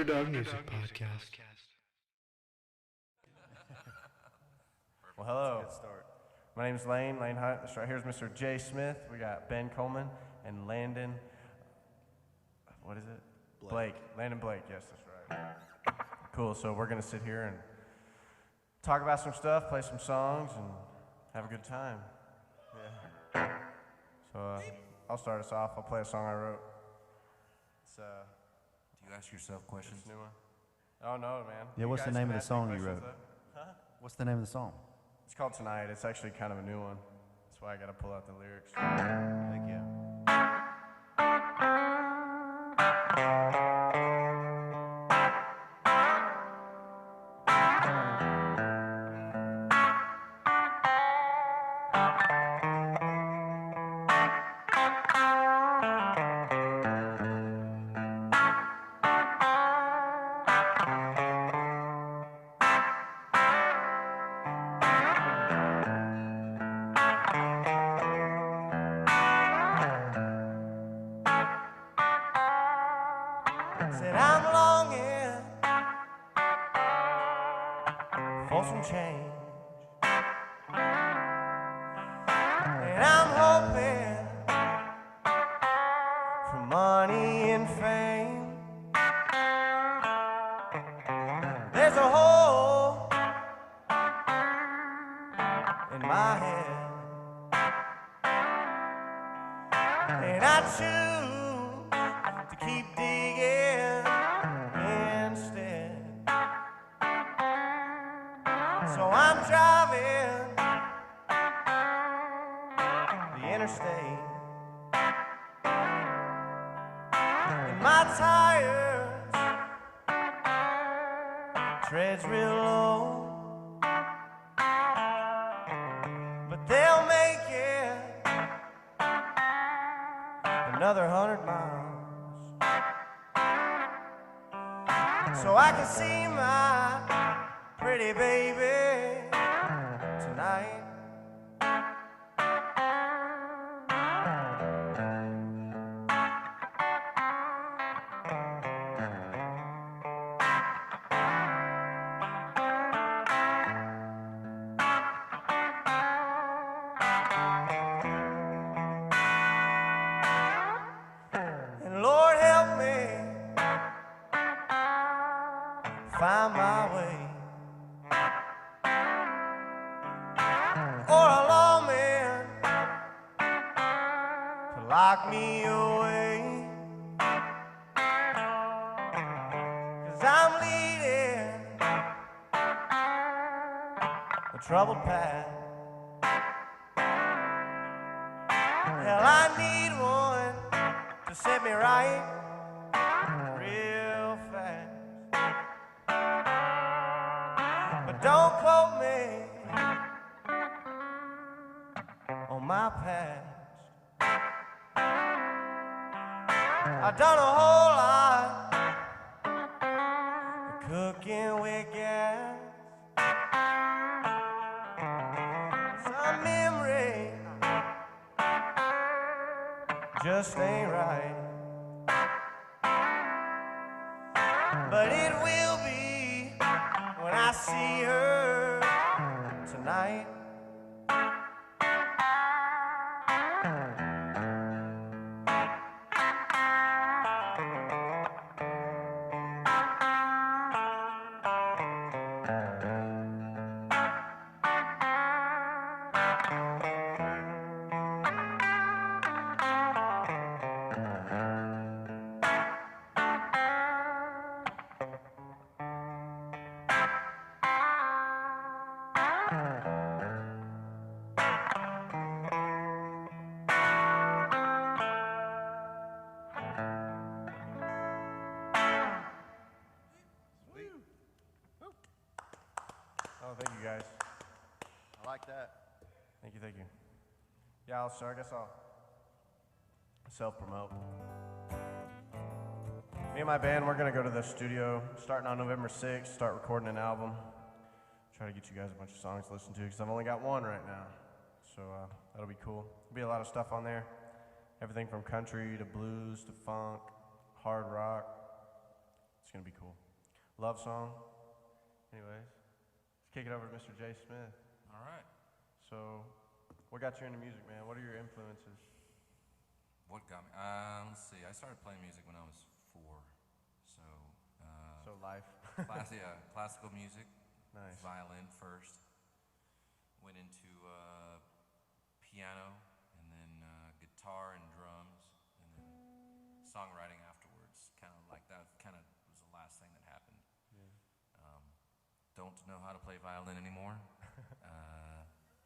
Underdog Music Podcast. Well, hello. My name is Lane Hunt. This right here is Mr. Jay Smith. We got Ben Coleman and Landon. What is it? Blake. Landon Blake. Yes, that's right. Cool. So we're gonna sit here and talk about some stuff, play some songs, and have a good time. Yeah. So I'll start us off. I'll play a song I wrote. It's Do you ask yourself questions? It's a new one. Oh no, man. Yeah, what's the guys name can of the ask me song you questions, wrote? though. Huh? What's the name of the song? It's called Tonight. It's actually kind of a new one. That's why I gotta pull out the lyrics. Thank you. Said I'm longing for some change, and I'm hoping for money and fame. There's a hole in my head, and I choose to keep digging instead. So I'm driving the interstate, and my tires treads real low, but they'll make it another 100 miles. So I can see my pretty baby tonight. And Lord help me find my way, or a lawman to lock me away, 'cause I'm leading a troubled path. Hell, I need one to set me right real fast. But don't quote me on my past. I've done a whole lot of cooking with gas. Some memory just ain't right, but it will be when I see her tonight. Oh, thank you guys. I like that. Thank you. Yeah, I guess I'll self-promote. Me and my band, we're gonna go to the studio starting on November 6th, start recording an album. Try to get you guys a bunch of songs to listen to, because I've only got one right now. So that'll be cool. There'll be a lot of stuff on there. Everything from country to blues to funk, hard rock. It's going to be cool. Love song. Anyways, let's kick it over to Mr. Jay Smith. All right. So, what got you into music, man? What are your influences? What got me? Let's see. I started playing music when I was 4. So, So life. classical music. Nice. Violin first. Went into piano, and then guitar and drums, and then songwriting afterwards. Kind of like that. Kind of was the last thing that happened. Yeah. Don't know how to play violin anymore.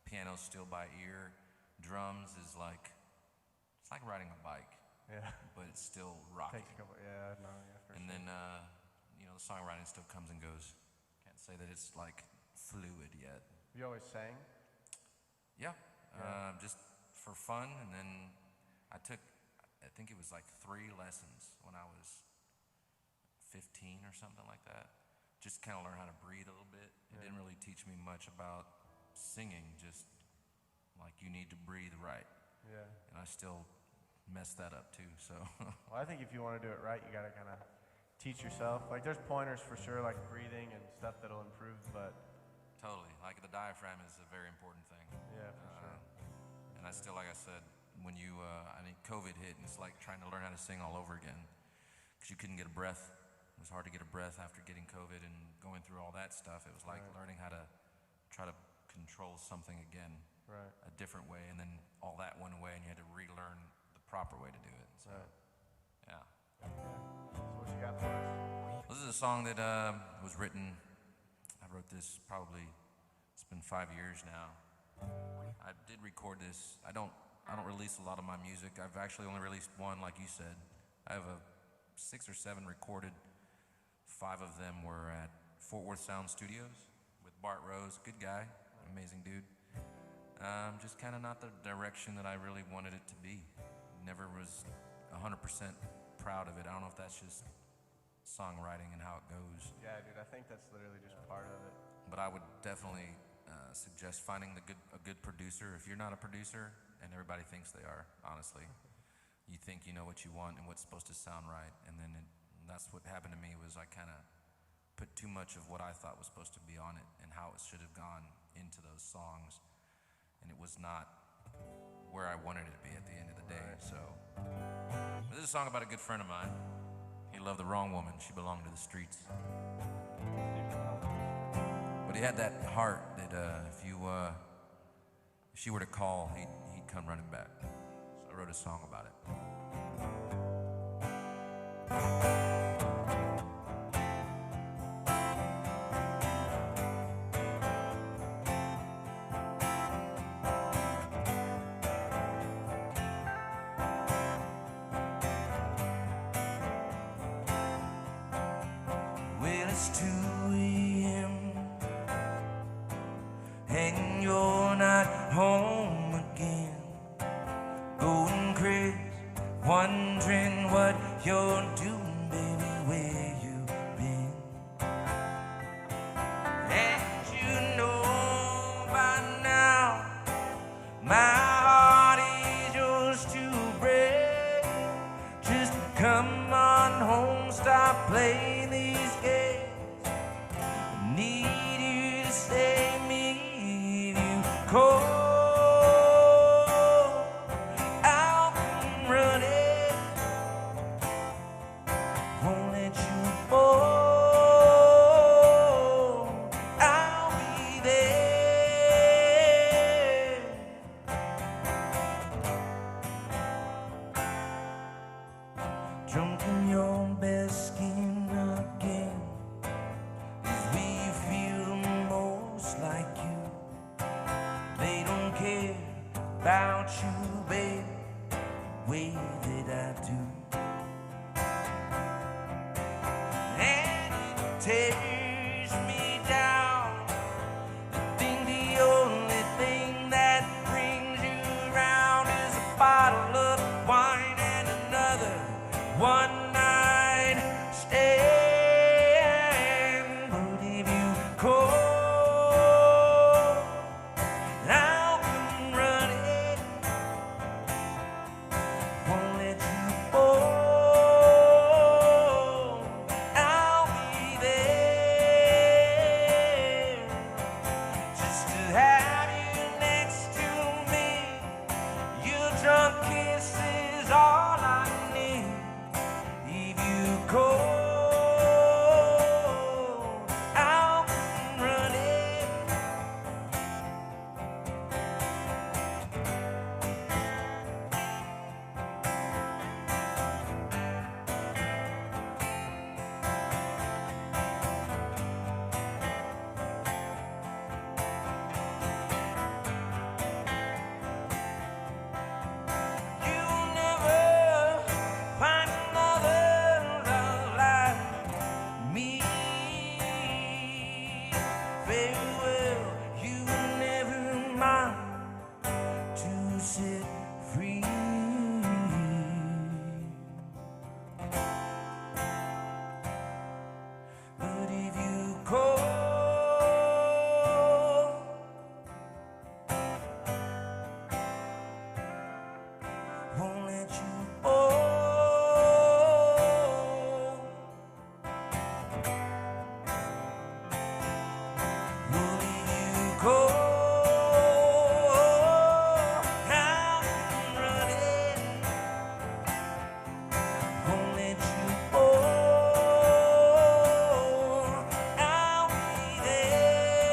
Piano's still by ear. Drums is like, it's like riding a bike. Yeah. But it's still rocking. Takes a couple. Yeah, no, yeah, for And sure. then, the songwriting still comes and goes. Can't say that it's like fluid yet. You always sang? Yeah, Yeah. just for fun. And then I think it was like 3 lessons when I was 15 or something like that. Just kind of learn how to breathe a little bit. It didn't really teach me much about singing, just like you need to breathe right. Yeah. And I still mess that up too, so. Well, I think if you want to do it right, you got to kind of teach yourself. Like, there's pointers for sure, like breathing and stuff that'll improve, but Totally. Like the diaphragm is a very important thing. yeah, for sure. And I still, like I said, when COVID hit, and it's like trying to learn how to sing all over again, because you couldn't get a breath. It was hard to get a breath after getting COVID and going through all that stuff. It was like learning how to try to control something again, Right. a different way, and then all that went away, and you had to relearn the proper way to do it. So, Right. yeah. So what you got for us? This is a song that was written. I wrote this probably. It's been 5 years now. I did record this. I don't release a lot of my music. I've actually only released one, like you said. I have 6 or 7 recorded. 5 of them were at Fort Worth Sound Studios with Bart Rose, good guy, amazing dude. Just kind of not the direction that I really wanted it to be. Never was 100% proud of it. I don't know if that's just songwriting and how it goes. Yeah, dude, I think that's literally just part of it. But I would definitely suggest finding a good producer. If you're not a producer, and everybody thinks they are, honestly, you think you know what you want and what's supposed to sound right, and then that's what happened to me. Was I kind of put too much of what I thought was supposed to be on it and how it should have gone into those songs, and it was not where I wanted it to be at the end of the day. Right. So, but this is a song about a good friend of mine. He loved the wrong woman. She belonged to the streets. But he had that heart that if she were to call, he'd come running back. So I wrote a song about it. Well, it's 2 a.m. and you're not home again. Going crazy, wondering what you're doing, baby, where you been. And you know by now, my heart is yours to break. Just come on home, stop playing these games. I need you to save me if you call. I'll come running, won't let you fall. I'll be there. Drunk in your best skin again, 'cause we feel most like you. They don't care about you, baby, way that I do. And it tears me down to think the only thing that brings you around is a bottle of wine and another one night stand. But if you call, I'll come running, won't let you fall. I'll let you go. Won't let you go. I'm running. Won't let you go. I'll be there.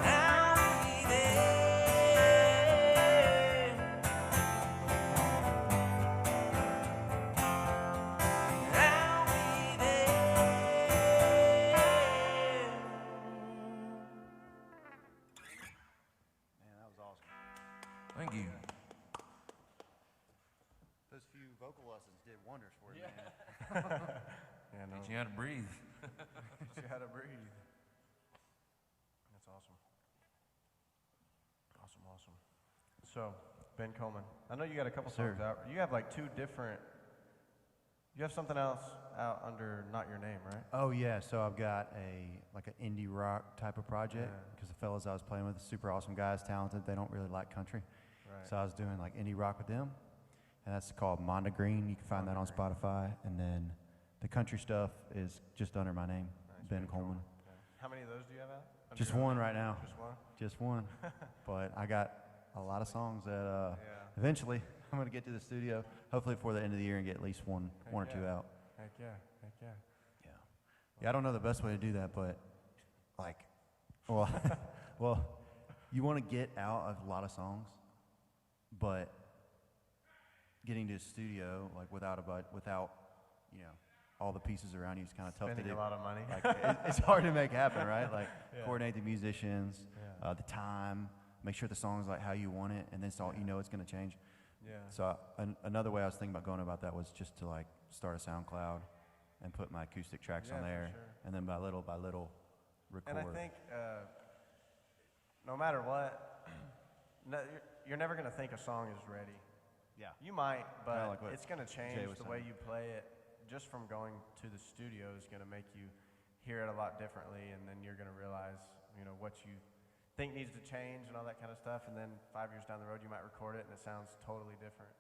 I'll be there. I'll be there. Man, that was awesome. Thank you. Those few vocal lessons did wonders for you, man. Yeah, no. Teach you how to breathe. Teach you how to breathe. That's awesome. Awesome, awesome. So, Ben Coleman, I know you got a couple Sir. songs out. You have like two different. You have something else out under Not Your Name, right? Oh yeah, so I've got like an indie rock type of project Yeah. because the fellas I was playing with are super awesome guys, talented. They don't really like country, Right. so I was doing like indie rock with them, and that's called Monda Green. You can find that on Spotify, and then the country stuff is just under my name, Nice, Ben Coleman. Yeah. How many of those do you have out? Under Just your own one name? right now, Just one? just one. But I got a lot of songs that Yeah. eventually I'm gonna get to the studio, hopefully before the end of the year, and get at least one Heck or two yeah. out. Heck yeah. Heck yeah. Yeah, I don't know the best way to do that, but like, well, well, you want to get out a lot of songs, but getting to the studio like without you know all the pieces around you is kind of tough to Spending do. a lot of money. Like it's hard to make happen, right? Like Yeah. coordinate the musicians, Yeah. the time, make sure the song's like how you want it, and then so you know it's going to change. Yeah. So another way I was thinking about going about that was just to like start a SoundCloud and put my acoustic tracks Yeah, on for there, sure. and then by little record. And I think no matter what, you're never going to think a song is ready. yeah, You might, but Kinda like what it's going to Jay change was the way saying. you play it. Just from going to the studio is going to make you hear it a lot differently, and then you're going to realize, what you think needs to change and all that kind of stuff. And then 5 years down the road, you might record it and it sounds totally different.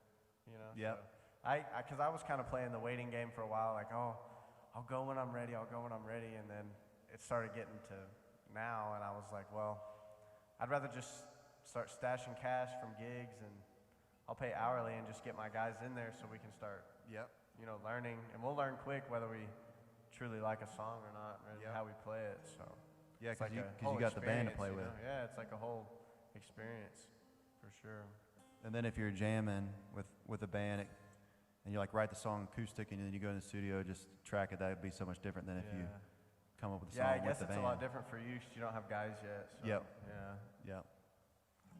Yep. So because I was kind of playing the waiting game for a while, like, oh, I'll go when I'm ready. I'll go when I'm ready, and then it started getting to now, and I was like, well, I'd rather just start stashing cash from gigs, and I'll pay hourly and just get my guys in there so we can start, Yep. learning, and we'll learn quick whether we truly like a song or not, and Yep. how we play it. So Yeah, it's because like a you whole got the band to experience, play you with. know? Yeah, it's like a whole experience for sure. And then if you're jamming with a band, and you like write the song acoustic, and then you go in the studio, just track it, that would be so much different than if you come up with a song Yeah, I with guess the it's band. a lot different for you because you don't have guys yet. So, Yep. Yeah. Yep.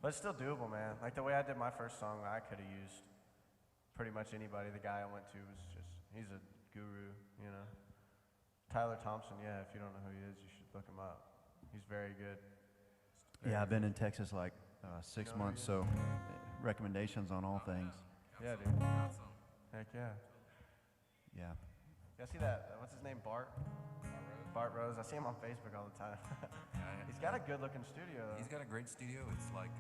But it's still doable, man. Like the way I did my first song, I could have used pretty much anybody. The guy I went to was he's a guru, Tyler Thompson, yeah, if you don't know who he is, you should look him up. He's very good. Yeah, I've been in Texas like 6 You know who months, he so recommendations on all things. Yeah, dude. Awesome. Heck yeah. Yeah. Yeah, see that? What's his name? Bart? Bart Rose. I see him on Facebook all the time. He's got a good-looking studio, though. He's got a great studio. It's like,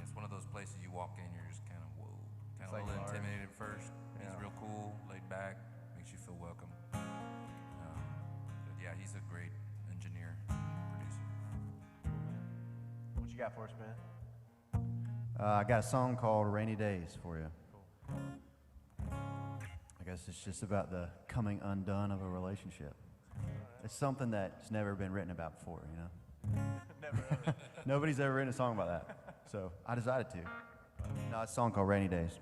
it's one of those places you walk in, you're just kind of, whoa, kind It's of a like little large. intimidated at first. He's Yeah. real cool, laid back, makes you feel welcome. But yeah, he's a great engineer, producer. What you got for us, man? I got a song called Rainy Days for you. Cool. I guess it's just about the coming undone of a relationship. It's something that's never been written about before, Never ever. Nobody's ever written a song about that. So I decided to. No, it's a song called Rainy Days.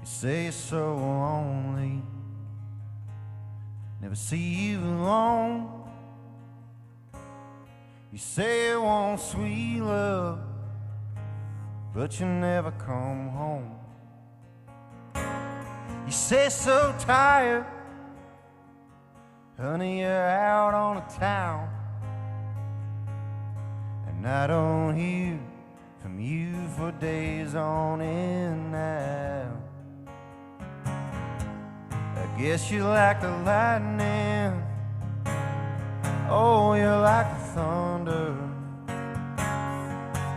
You say you're so lonely, never see you alone. You say you want sweet love, but you never come home. You say so tired, honey, you're out on the town, and I don't hear from you for days on end now. Guess you're like the lightning. Oh, you're like the thunder.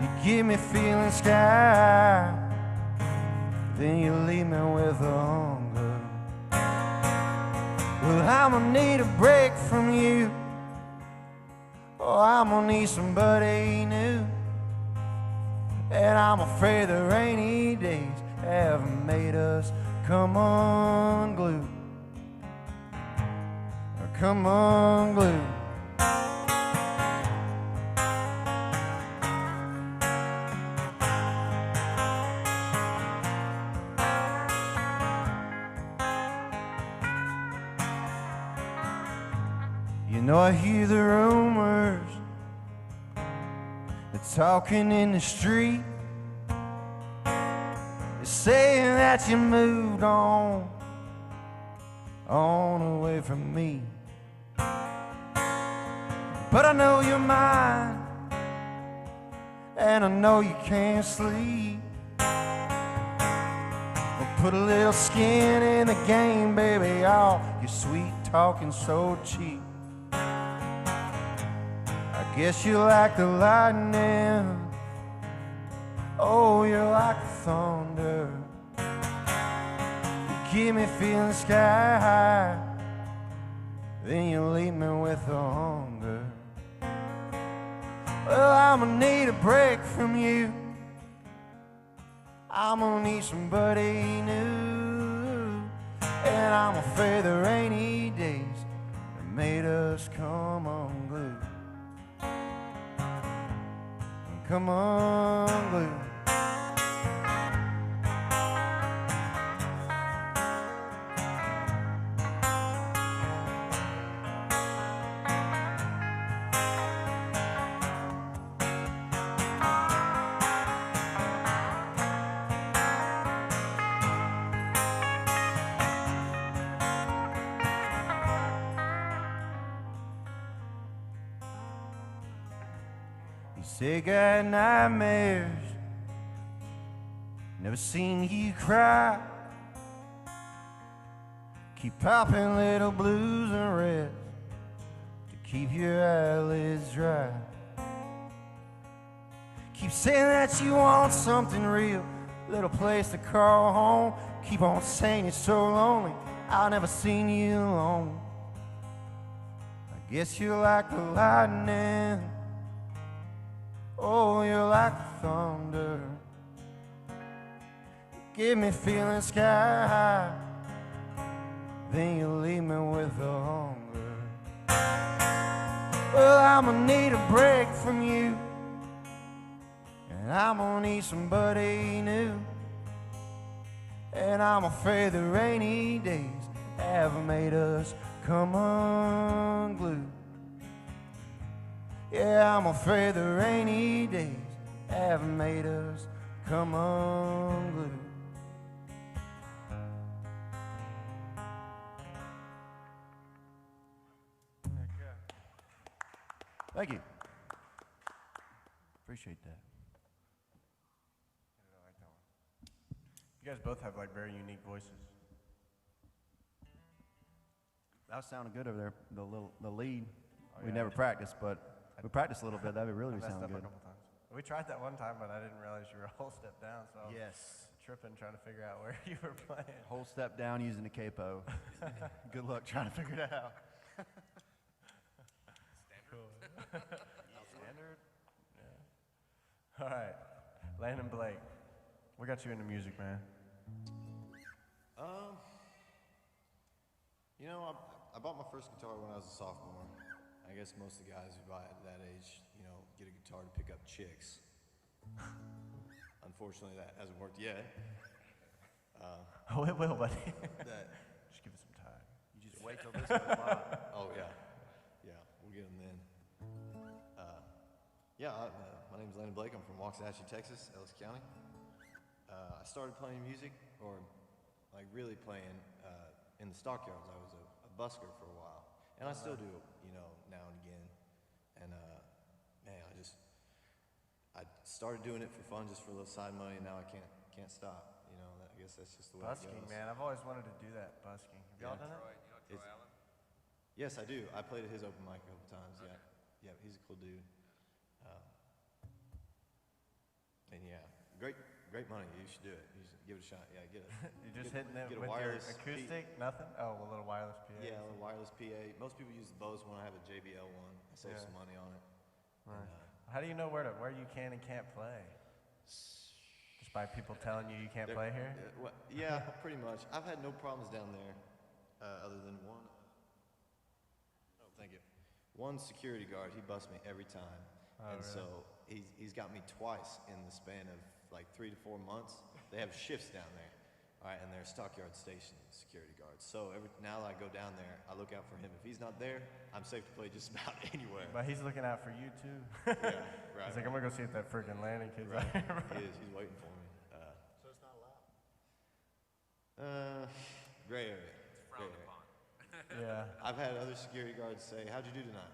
You give me feeling sky, then you leave me with a hunger. Well, I'm gonna need a break from you. Oh, I'm gonna need somebody new. And I'm afraid the rainy days have made us come unglued. Come unglued. You know I hear the rumors, they're talking in the street. They're saying that you moved on away from me. But I know you're mine, and I know you can't sleep. Well, put a little skin in the game, baby, all your sweet talking so cheap. I guess you like the lightning. Oh, you're like the thunder. You keep me feeling sky high, then you leave me with a hunger. Well, I'm gonna need a break from you. I'm gonna need somebody new. And I'm afraid the rainy days have made us come unglued. Come unglued. You say I got nightmares, never seen you cry. Keep popping little blues and reds to keep your eyelids dry. Keep saying that you want something real, little place to call home. Keep on saying you're so lonely, I've never seen you alone. I guess you're like the lightning. Oh, you're like the thunder. You give me feeling sky high, then you leave me with a hunger. Well, I'm gonna need a break from you, and I'm gonna need somebody new. And I'm afraid the rainy days have made us come unglued. Yeah, I'm afraid the rainy days have made us come unglued. Thank you. Appreciate that. You guys both have like very unique voices. That was sounding good over there. The lead. Oh, We yeah. never practiced, but we practiced a little bit. That would really I messed sound up a good. couple times. We tried that one time, but I didn't realize you were a whole step down, so I was Yes. tripping trying to figure out where you were playing. Whole step down using the capo. Good luck trying to figure that out. Standard? Yeah. All right. Landon Blake, what got you into music, man? You know, I bought my first guitar when I was a sophomore. I guess most of the guys who buy it at that age, you know, get a guitar to pick up chicks. Unfortunately, that hasn't worked yet. Oh, it will, buddy. That, Just give it some time. You just wait till this goes by. oh yeah, we'll get them then. My name's Landon Blake. I'm from Waxahachie, Texas, Ellis County. I started playing music, or like really playing in the stockyards. I was a busker for a while, and I still do, you know, now and again. And man, I started doing it for fun, just for a little side money, and now I can't stop. You know, I guess that's just the way it Busking, goes. man. I've always wanted to do that, busking. Have y'all done it? Troy It's- Allen? Yes, I do. I played at his open mic a couple times. Yeah, yeah, he's a cool dude. And yeah, great money. You should do it. You should give it a shot. Yeah, get it. You're just Get- hitting it get a with your wireless acoustic? Nothing? Oh, a little wireless PA. Yeah, a little wireless PA. Most people use the Bose one. I have a JBL one. I save Yeah. some money on it. Right. And, How do you know where you can and can't play? Just by people telling you can't there- play here? well, yeah, pretty much. I've had no problems down there, other than one. Oh, thank you. One security guard. He busts me every time, Oh, and really? so he's got me twice in the span of like 3 to 4 months. They have shifts down there, all right, and they're Stockyard Station security guards. So now that I go down there, I look out for him. If he's not there, I'm safe to play just about anywhere. But he's looking out for you too. Yeah, right. He's like, I'm gonna go see if that freaking Landon kid's Right. out here. He is. He's waiting for me. So it's not loud. Gray area. It's Gray frowned area. upon. Yeah. I've had other security guards say, "How'd you do tonight?"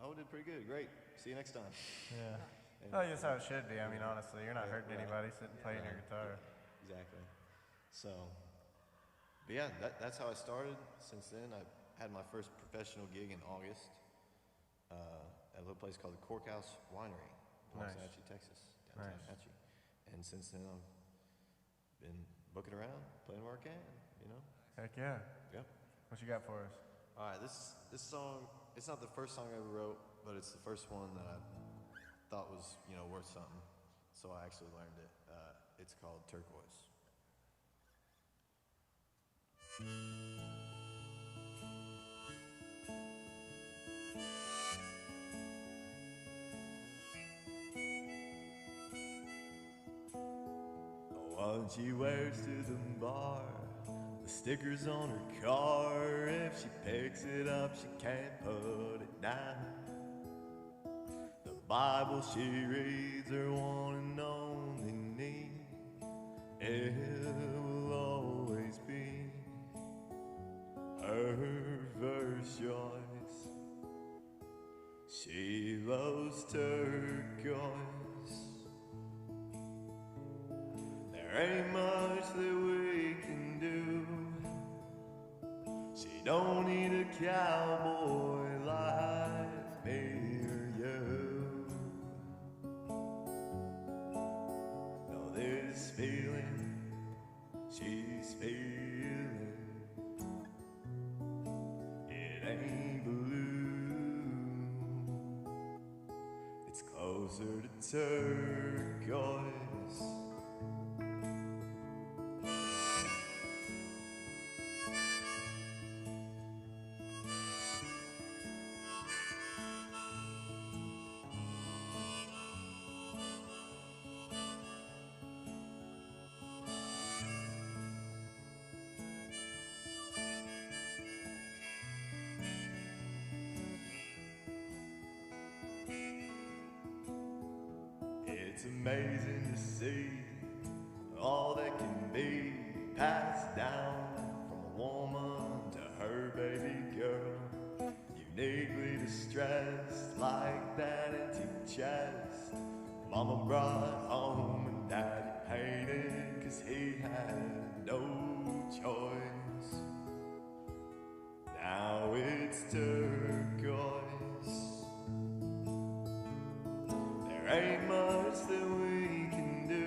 "Oh, did pretty good. Great. See you next time." Yeah. And- Oh, that's how it should be. I mean, honestly, you're not Yeah, hurting right. anybody sitting playing your Right. guitar. Exactly. So, but yeah, that's how I started. Since then, I had my first professional gig in August at a little place called the Courthouse Winery, in Nice. Waxahachie, Texas, downtown Nice. Waxahachie. And since then, I've been booking around, playing where I can. You know. Heck yeah. Yep. What you got for us? All right, this song, it's not the first song I ever wrote, but it's the first one that I thought was, worth something. So I actually learned it. It's called Turquoise. What she wears to the bar, the stickers on her car. If she picks it up, she can't put it down. The Bible she reads, her one and only need. It will always be her first choice. She loves turquoise. There ain't much that we can do. She don't need a cowboy like me or you. No, this feeling she's feeling, it ain't blue. It's closer to turquoise. It's amazing to see all that can be passed down from a woman to her baby girl. Uniquely distressed like that empty chest Mama brought home and Daddy hated 'cause he had no choice. Now it's turquoise. There ain't much that we can do.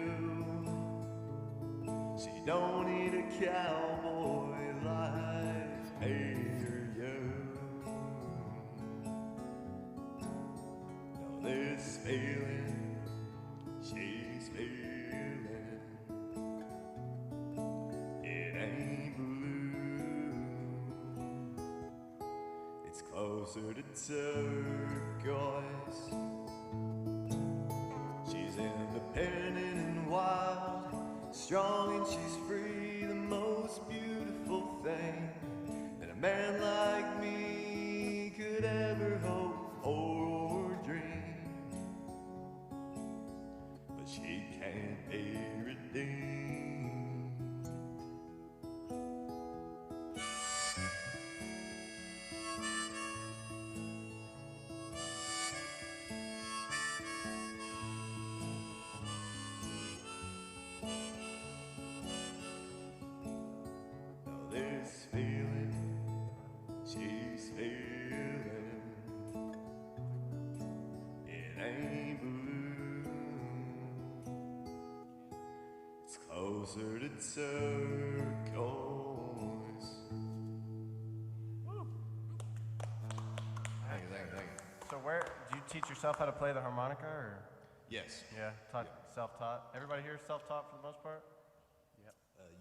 She don't need a cowboy like me or you. No, this feeling she's feeling, it ain't blue. It's closer to turquoise. She's independent and wild, strong and she's free, the most beautiful thing that a man like me could ever hope for or dream. But she can't be redeemed. closer to turquoise. Thank you. So where do you teach yourself how to play the harmonica, or? Yes. Yeah, self-taught. Everybody here is self-taught for the most part? Yep.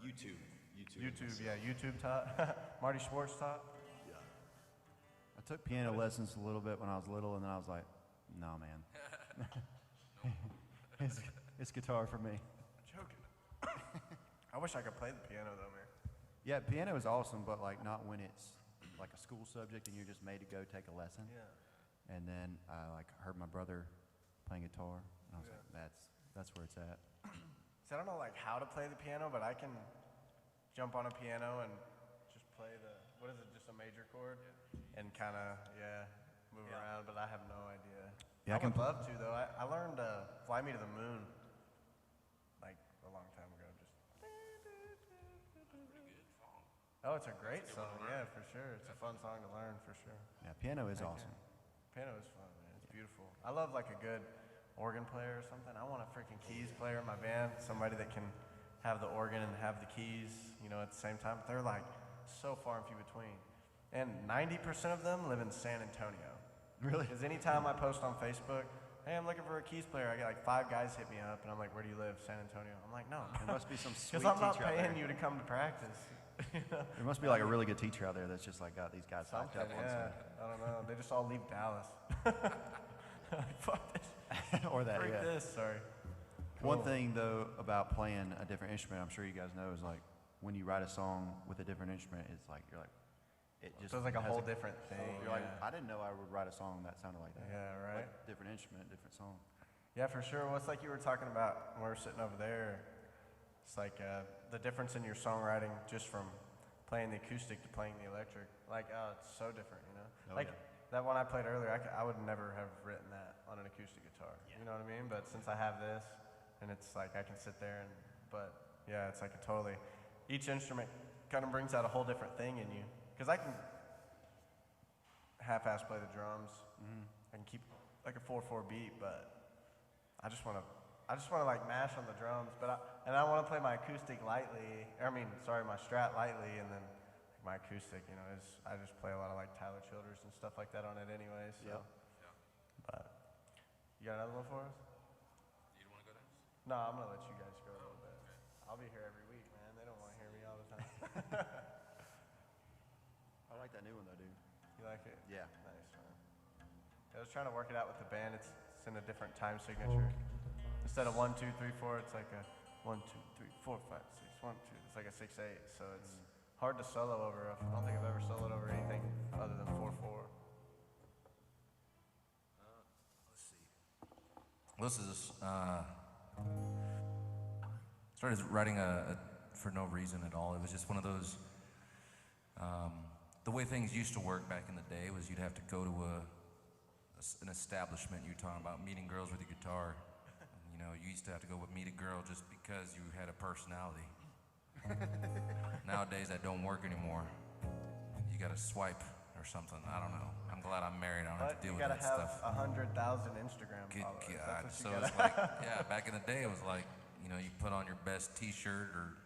YouTube, YouTube taught. Marty Schwartz taught. Yeah. I took piano lessons a little bit when I was little, and then I was like, no, man. It's guitar for me. Joking. I wish I could play the piano though, man. Yeah, piano is awesome, but like not when it's like a school subject and you're just made to go take a lesson. Yeah. And then I like heard my brother playing guitar, and I was like, that's where it's at. See, I don't know like how to play the piano, but I can jump on a piano and just play what is it, just a major chord? Yeah. And kind of, move around, but I have no idea. Yeah, I would love to though. I learned Fly Me to the Moon like a long time ago. Oh, it's a great song, yeah, for sure. It's a fun song to learn, for sure. Yeah, piano is awesome. Piano is fun, man. It's beautiful. I love like a good organ player or something. I want a freaking keys player in my band, somebody that can have the organ and have the keys, at the same time. They're like so far and few between. And 90% of them live in San Antonio. Really? Because anytime I post on Facebook, hey, I'm looking for a keys player, I get like 5 guys hit me up, and I'm like, where do you live? San Antonio. I'm like, no. There must be some sweet Because I'm not teacher out paying there. you to come to practice. There must be like a really good teacher out there that's just like got these guys hyped up. Yeah, I don't know. They just all leave Dallas. Like, fuck this. Or that, Freak yeah. this, sorry. One Cool. thing though about playing a different instrument, I'm sure you guys know, is like when you write a song with a different instrument, it's like you're like it just feels like a has whole different thing. You're like, I didn't know I would write a song that sounded like that. Yeah, right. Like, different instrument, different song. Yeah, for sure. Well, it's like you were talking about when we were sitting over there. It's like the difference in your songwriting just from playing the acoustic to playing the electric. Like, it's so different, Oh, like that one I played earlier, I would never have written that on an acoustic guitar. Yeah. You know what I mean? But since I have this, and it's like I can sit there but yeah, it's like each instrument kind of brings out a whole different thing in you. Because I can half-ass play the drums. Mm-hmm. I can keep like a 4/4 beat, but I just want to like mash on the drums, and I want to play my acoustic lightly. My Strat lightly, and then my acoustic, I just play a lot of like Tyler Childers and stuff like that on it anyway. So, But you got another one for us? You don't want to go next? No, I'm gonna let you guys go a little bit. I'll be here every week, man. They don't want to hear me all the time. I like that new one though, dude. You like it? Yeah. Nice, man. I was trying to work it out with the band. It's in a different time signature. Instead of 1, 2, 3, 4, it's like a 1, 2, 3, 4, 5, 6, 1, 2. It's like a 6/8. So it's hard to solo over. I don't think I've ever soloed over anything other than 4/4. Let's see. This is started writing for no reason at all. It was just one of those. The way things used to work back in the day was you'd have to go to an establishment. You're talking about meeting girls with your guitar. You used to have to go meet a girl just because you had a personality. Nowadays that don't work anymore. You got to swipe or something. I don't know. I'm glad I'm married. I don't have to deal with that stuff. You gotta have 100,000 Instagram Good followers. God. That's So what you it's gotta like, back in the day it was like, you put on your best t-shirt or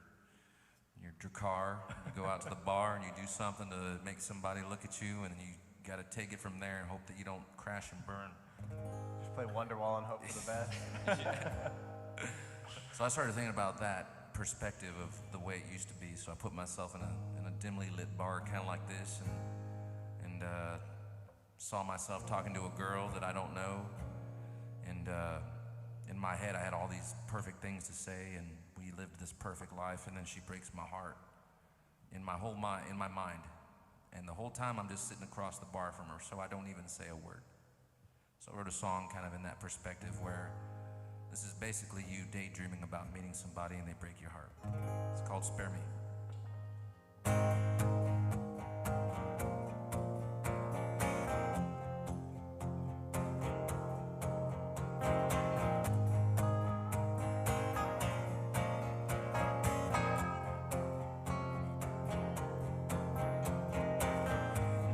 your car, you go out to the bar and you do something to make somebody look at you, and you got to take it from there and hope that you don't crash and burn. Just play Wonderwall and hope for the best. So I started thinking about that perspective of the way it used to be. So I put myself in a dimly lit bar kind of like this, and saw myself talking to a girl that I don't know, and in my head I had all these perfect things to say, and we lived this perfect life, and then she breaks my heart in my mind, and the whole time I'm just sitting across the bar from her, so I don't even say a word. So I wrote a song kind of in that perspective where this is basically you daydreaming about meeting somebody and they break your heart. It's called Spare Me.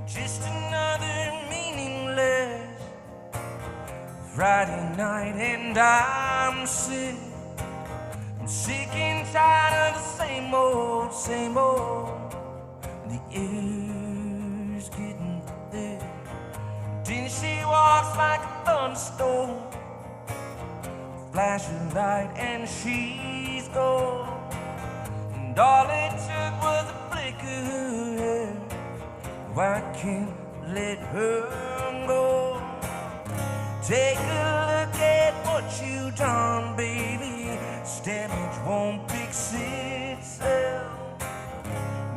Just another meaningless Friday night, and I'm sick and tired same old. The air's getting thick. Then she walks like a thunderstorm, flashing light and she's gone. And all it took was a flick of her hair. Oh, I can't let her go. Take a look at what you done, baby. This damage won't fix itself.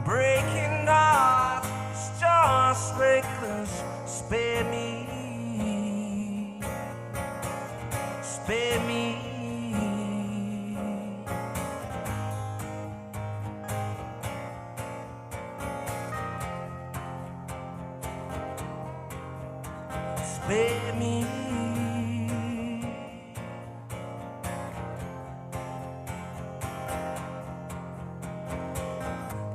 Breaking hearts, stars reckless. Spare me, spare me. Spare me.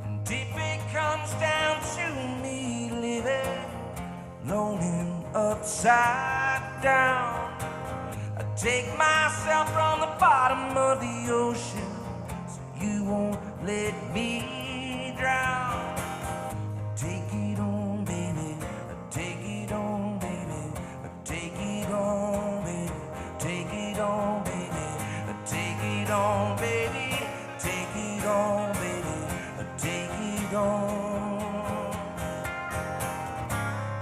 And if it comes down to me living alone and upside down, I take myself from the bottom of the ocean so you won't let me drown. Take it on, baby. Take it on, baby. Take it on, baby. Take it on, baby. Take it on, baby. Take it on, baby. Take it on.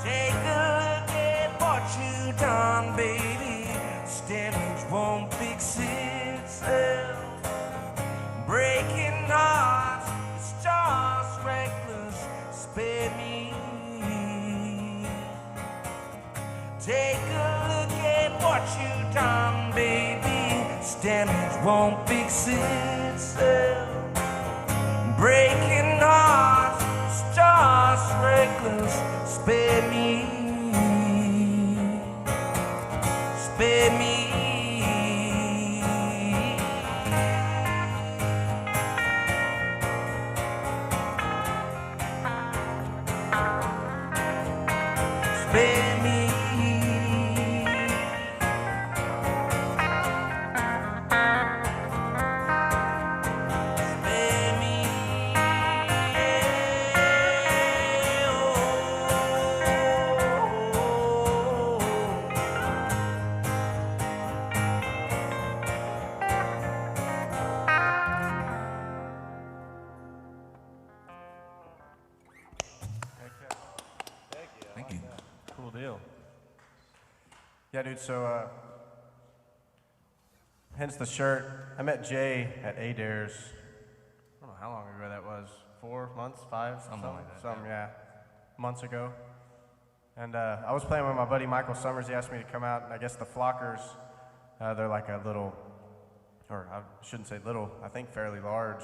Take a look at what you done, baby. This damage won't fix itself. Breaking hearts, stars reckless. Spare me. Take a look at what you done, baby. This damage won't fix itself. Breaking hearts, stars reckless. Spare me. Spare me. Spare me. Spare me. Thank you. Cool deal. Yeah, dude, so, hence the shirt. I met Jay at Adair's, I don't know how long ago that was, 4 months, 5? Something like that, Something, yeah, months ago. And I was playing with my buddy Michael Summers. He asked me to come out, and I guess the Flockers, they're like a little, or I shouldn't say little, I think fairly large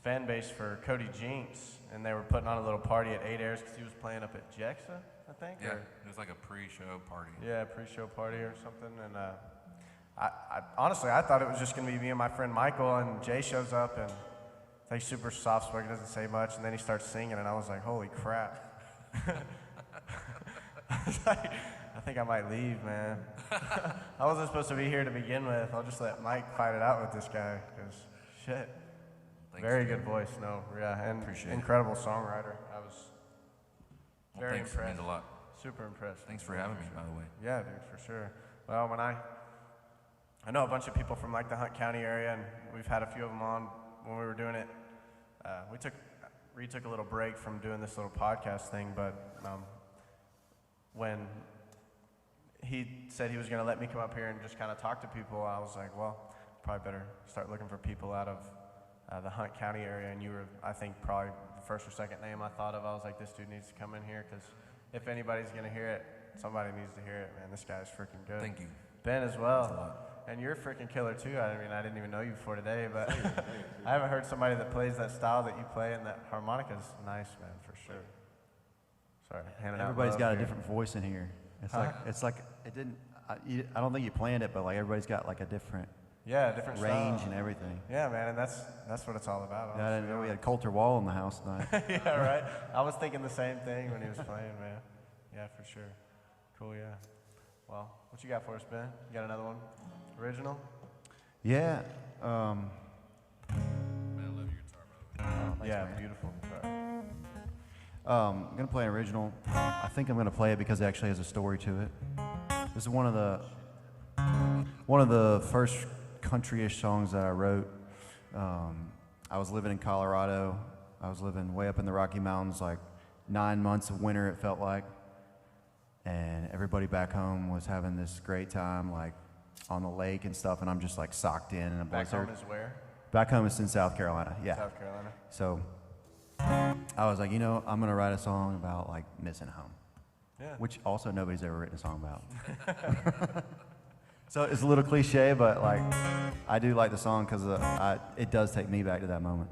fan base for Cody Jinks. And they were putting on a little party at Adair's because he was playing up at Jexa, I think. Yeah, or- it was like a pre-show party. Yeah, pre-show party or something, and I honestly I thought it was just gonna be me and my friend Michael, and Jay shows up and he's super soft-spoken, doesn't say much, and then he starts singing, and I was like, holy crap! I was like, I think I might leave, man. I wasn't supposed to be here to begin with. I'll just let Mike fight it out with this guy, because shit. Thanks, Very dude. good voice, no, yeah, and Appreciate it. incredible songwriter. I was Well, very thanks, impressed. it means a lot. Super impressed. Thanks for having me, by the way. Yeah, dude, for sure. Well, when I know a bunch of people from like the Hunt County area, and we've had a few of them on when we were doing it. Reed took a little break from doing this little podcast thing, but when he said he was going to let me come up here and just kind of talk to people, I was like, well, probably better start looking for people out of the Hunt County area, and you were, I think, probably the first or second name I thought of. I was like, this dude needs to come in here, because if anybody's going to hear it, somebody needs to hear it, man. This guy's freaking good. Thank you. Ben as well. And you're a freaking killer too. I mean, I didn't even know you before today, but I haven't heard somebody that plays that style that you play, and that harmonica's nice, man, for sure. Sorry, handing out Everybody's love got a here. different voice in here. It's Huh? like it didn't. I don't think you planned it, but like everybody's got like a different Yeah, different range style. and everything. Yeah, man, and that's what it's all about. Yeah, I didn't know we had Coulter Wall in the house tonight. Yeah, right. I was thinking the same thing when he was playing, man. Yeah, for sure. Cool, yeah. Well, what you got for us, Ben? You got another one? Original? Yeah. Yeah, man. beautiful guitar. I'm gonna play an original. I think I'm gonna play it because it actually has a story to it. This is one of the first country-ish songs that I wrote. I was living in Colorado. I was living way up in the Rocky Mountains, like 9 months of winter it felt like. And everybody back home was having this great time, like on the lake and stuff, and I'm just like socked in a Back blizzard. home is where? Back home is in South Carolina, yeah. South Carolina. So I was like, I'm gonna write a song about like missing home. Yeah. Which also nobody's ever written a song about. So it's a little cliche, but like I do like the song because it does take me back to that moment.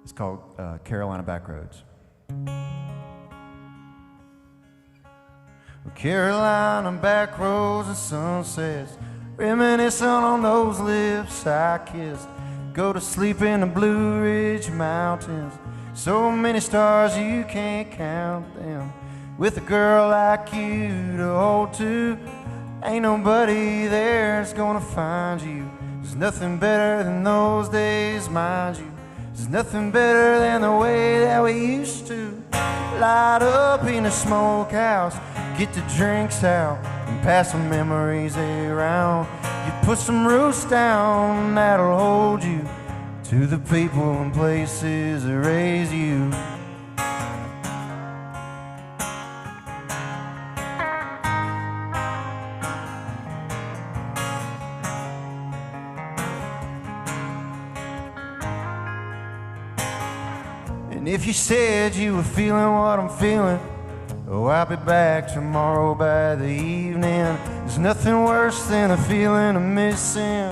It's called Carolina Backroads. Well, Carolina backroads and sunsets, reminiscing on those lips I kissed. Go to sleep in the Blue Ridge Mountains, so many stars you can't count them. With a girl like you to hold to, ain't nobody there's gonna find you. There's nothing better than those days, mind you. There's nothing better than the way that we used to light up in a smokehouse, get the drinks out and pass some memories around. You put some roots down that'll hold you to the people and places that raise you. And if you said you were feeling what I'm feeling, oh, I'll be back tomorrow by the evening. There's nothing worse than a feeling of missing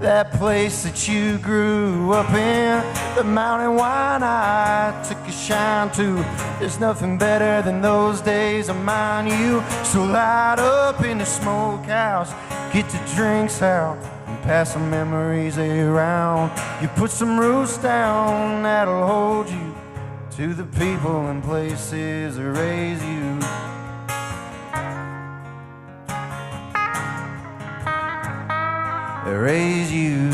that place that you grew up in, the mountain wine I took a shine to. There's nothing better than those days of mine, you. So light up in the smokehouse, get the drinks out and pass some memories around. You put some roots down that'll hold you to the people and places that raise you. That raise you.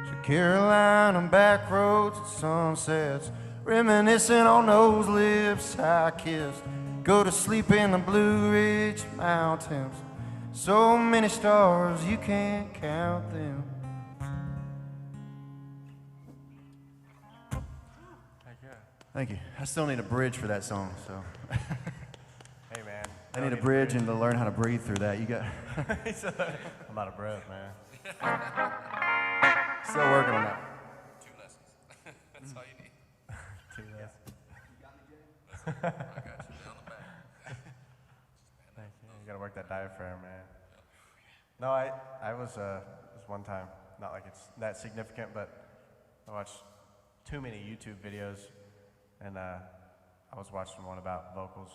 So Carolina back roads and sunsets, reminiscing on those lips I kissed. Go to sleep in the Blue Ridge Mountains, so many stars you can't count them. Thank you. I still need a bridge for that song, so. Hey, man. I need a bridge and to learn how to breathe through that. You got. I'm out of breath, man. Still working on that. 2 lessons. That's all you need. 2 lessons. I got you down the back. Thank you. You gotta work that diaphragm, man. No, I was one time, not like it's that significant, but I watched too many YouTube videos, and I was watching one about vocals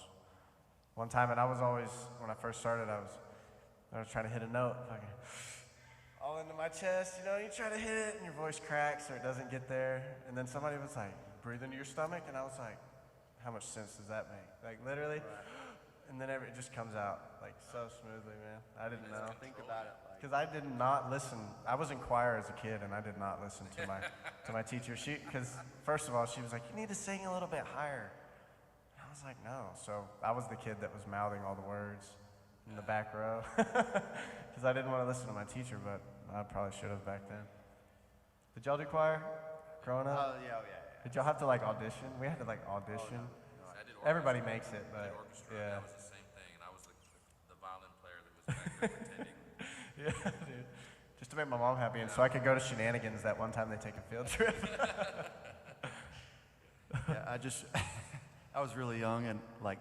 one time, and I was always, when I first started, I was trying to hit a note, fucking all into my chest, you try to hit it, and your voice cracks, or it doesn't get there, and then somebody was like, breathe into your stomach, and I was like, how much sense does that make? Like, literally, and then it just comes out, like, so smoothly, man. I didn't know. Think about it. Because I did not listen. I was in choir as a kid, and I did not listen to my teacher. Because first of all, she was like, "You need to sing a little bit higher." And I was like, "No." So I was the kid that was mouthing all the words in the back row because I didn't want to listen to my teacher, but I probably should have back then. Did y'all do choir growing up? Yeah. Did y'all have to like audition? We had to like audition. I did Everybody makes it, but orchestra. yeah. That was the same thing, and I was the violin player that was back there pretending. Yeah, dude. Just to make my mom happy, and so I could go to Shenanigans that one time they take a field trip. Yeah, I was really young, and like,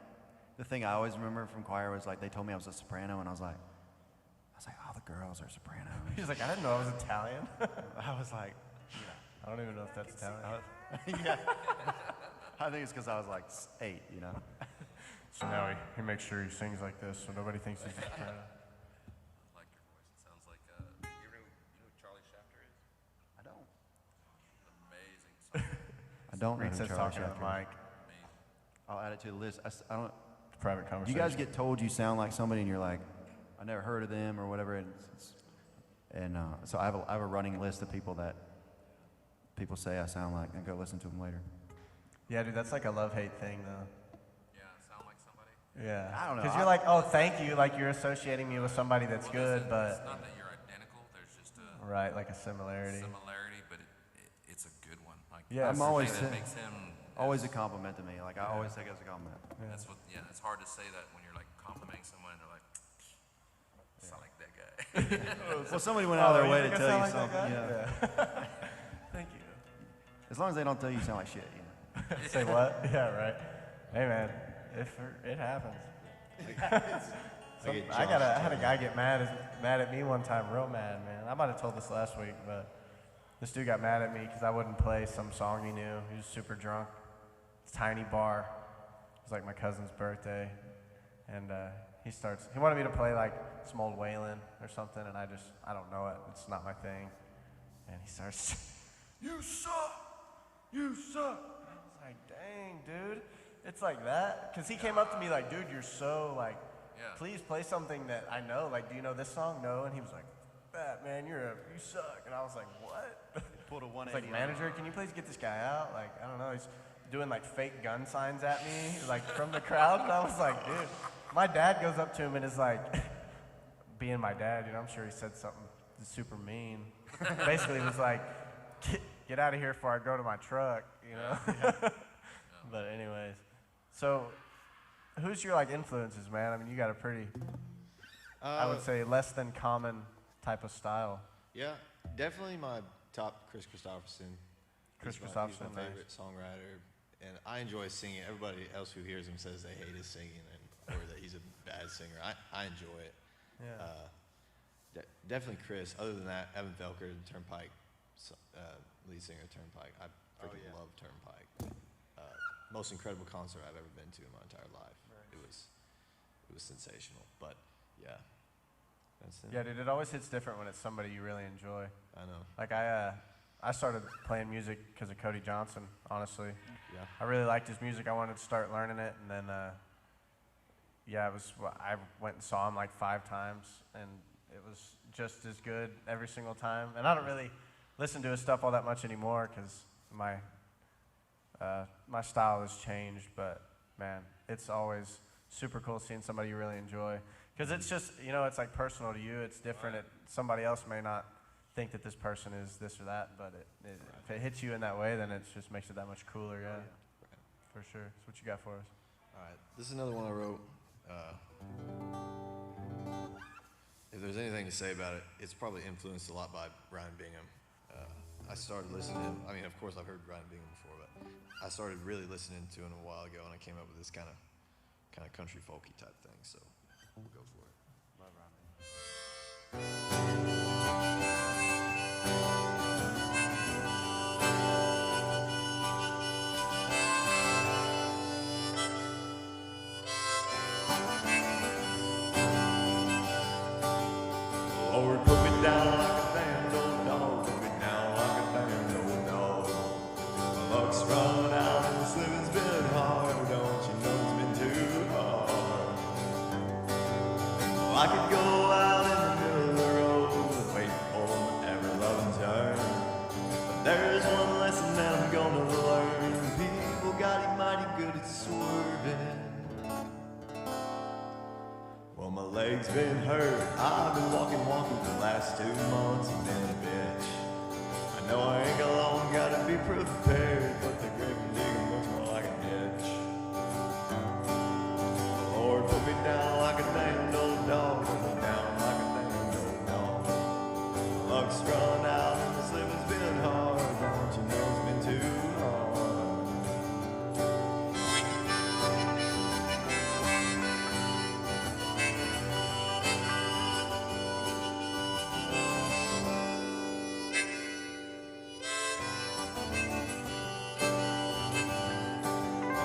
the thing I always remember from choir was like, they told me I was a soprano, and I was like, oh, the girls are sopranos. He's like, I didn't know I was Italian. I was like, I don't even know if that's Italian. yeah. I think it's because I was like 8, So now he makes sure he sings like this, so nobody thinks he's a soprano. I like your voice. It sounds like you know who Charlie Shafter is? I don't. Amazing song. I don't know Rick who says Charlie talking to the Shafter is. mic. Amazing. I'll add it to the list. I don't. Private Do conversation. you guys get told you sound like somebody, and you're like, I never heard of them or whatever, and so I have a running list of people that people say I sound like, and go listen to them later. Yeah, dude, that's like a love-hate thing, though. Yeah, sound like somebody. Yeah. I don't know. Because you're like, oh, thank you, like you're associating me with somebody that's good, It's but not that you're identical. There's just a right, like a similarity. but it's a good one. Like Yeah, I'm that's the always thing that makes him. always a compliment to me. Like I always take it as a compliment. That's what. Yeah, it's hard to say that when you're like complimenting someone and they're like, sound like that guy. Well, somebody went out of their way to think I tell sound you like that something. guy? Yeah. Thank you. As long as they don't tell you you sound like shit. Say what? Yeah, right. Hey, man, it happens. I had a guy get mad at me one time, real mad, man. I might have told this last week, but this dude got mad at me because I wouldn't play some song he knew. He was super drunk. It's a tiny bar. It was like my cousin's birthday, and he wanted me to play like some old Waylon or something, and I don't know it. It's not my thing. And he starts, "You suck! You suck!" I was like, "Dang, dude." It's like that. Because he came up to me like, "Dude, you're so like, please play something that I know. Like, do you know this song?" "No." And he was like, "That, man, you suck." And I was like, "What?" Pulled a 180. It's like, "Manager, can you please get this guy out?" Like, I don't know. He's doing like fake gun signs at me, like from the crowd. And I was like, dude. My dad goes up to him and is like, being my dad, you know, I'm sure he said something super mean. Basically, he was like, get out of here before I go to my truck, you know? But anyways, so who's your like influences, man? I mean, you got a pretty, I would say, less than common type of style. Yeah, definitely my top, Chris Christopherson. He's my favorite songwriter, and I enjoy singing. Everybody else who hears him says they hate his singing or that he's a bad singer. I enjoy it. Yeah. Definitely Chris. Other than that, Evan Felker, Turnpike, lead singer of Turnpike. I freaking love Turnpike. Most incredible concert I've ever been to in my entire life. Right. It was sensational. But yeah, that's it. Yeah, dude, it always hits different when it's somebody you really enjoy. I know. Like I started playing music because of Cody Johnson, honestly. Yeah. I really liked his music. I wanted to start learning it, and then I went and saw him like 5 times, and it was just as good every single time. And I don't really listen to his stuff all that much anymore because my style has changed. But man, it's always super cool seeing somebody you really enjoy, because it's just, you know, it's like personal to you. It's different. Somebody else may not think that this person is this or that, but if it hits you in that way, then it just makes it that much cooler. Yeah, for sure. So what you got for us? All right, this is another one I wrote. If there's anything to say about it, it's probably influenced a lot by Ryan Bingham. I started listening to him. I mean, of course, I've heard Ryan Bingham before, but I started really listening to him a while ago, and I came up with this kind of country folky type thing. So we'll go for it. Love Ryan Bingham. Lord, put me down like a damned old dog. Put me down like a damned old dog. My luck's run out and this living's been hard. Don't you know it's been too hard? Well, I could go out in the middle of the road and wait for my ever-loving turn. But there's one lesson that I'm gonna learn. People got it mighty good at swerving. Well, my leg's been hurt. I've been walking the last 2 months and been a bitch. I know I ain't got long, gotta be prepared, but the grave and digging looks more like a ditch. The Lord put me down like a damned old dog. Put me down like a damned old dog. My luck's run out and this living's been hard. Don't you know it's been too hard?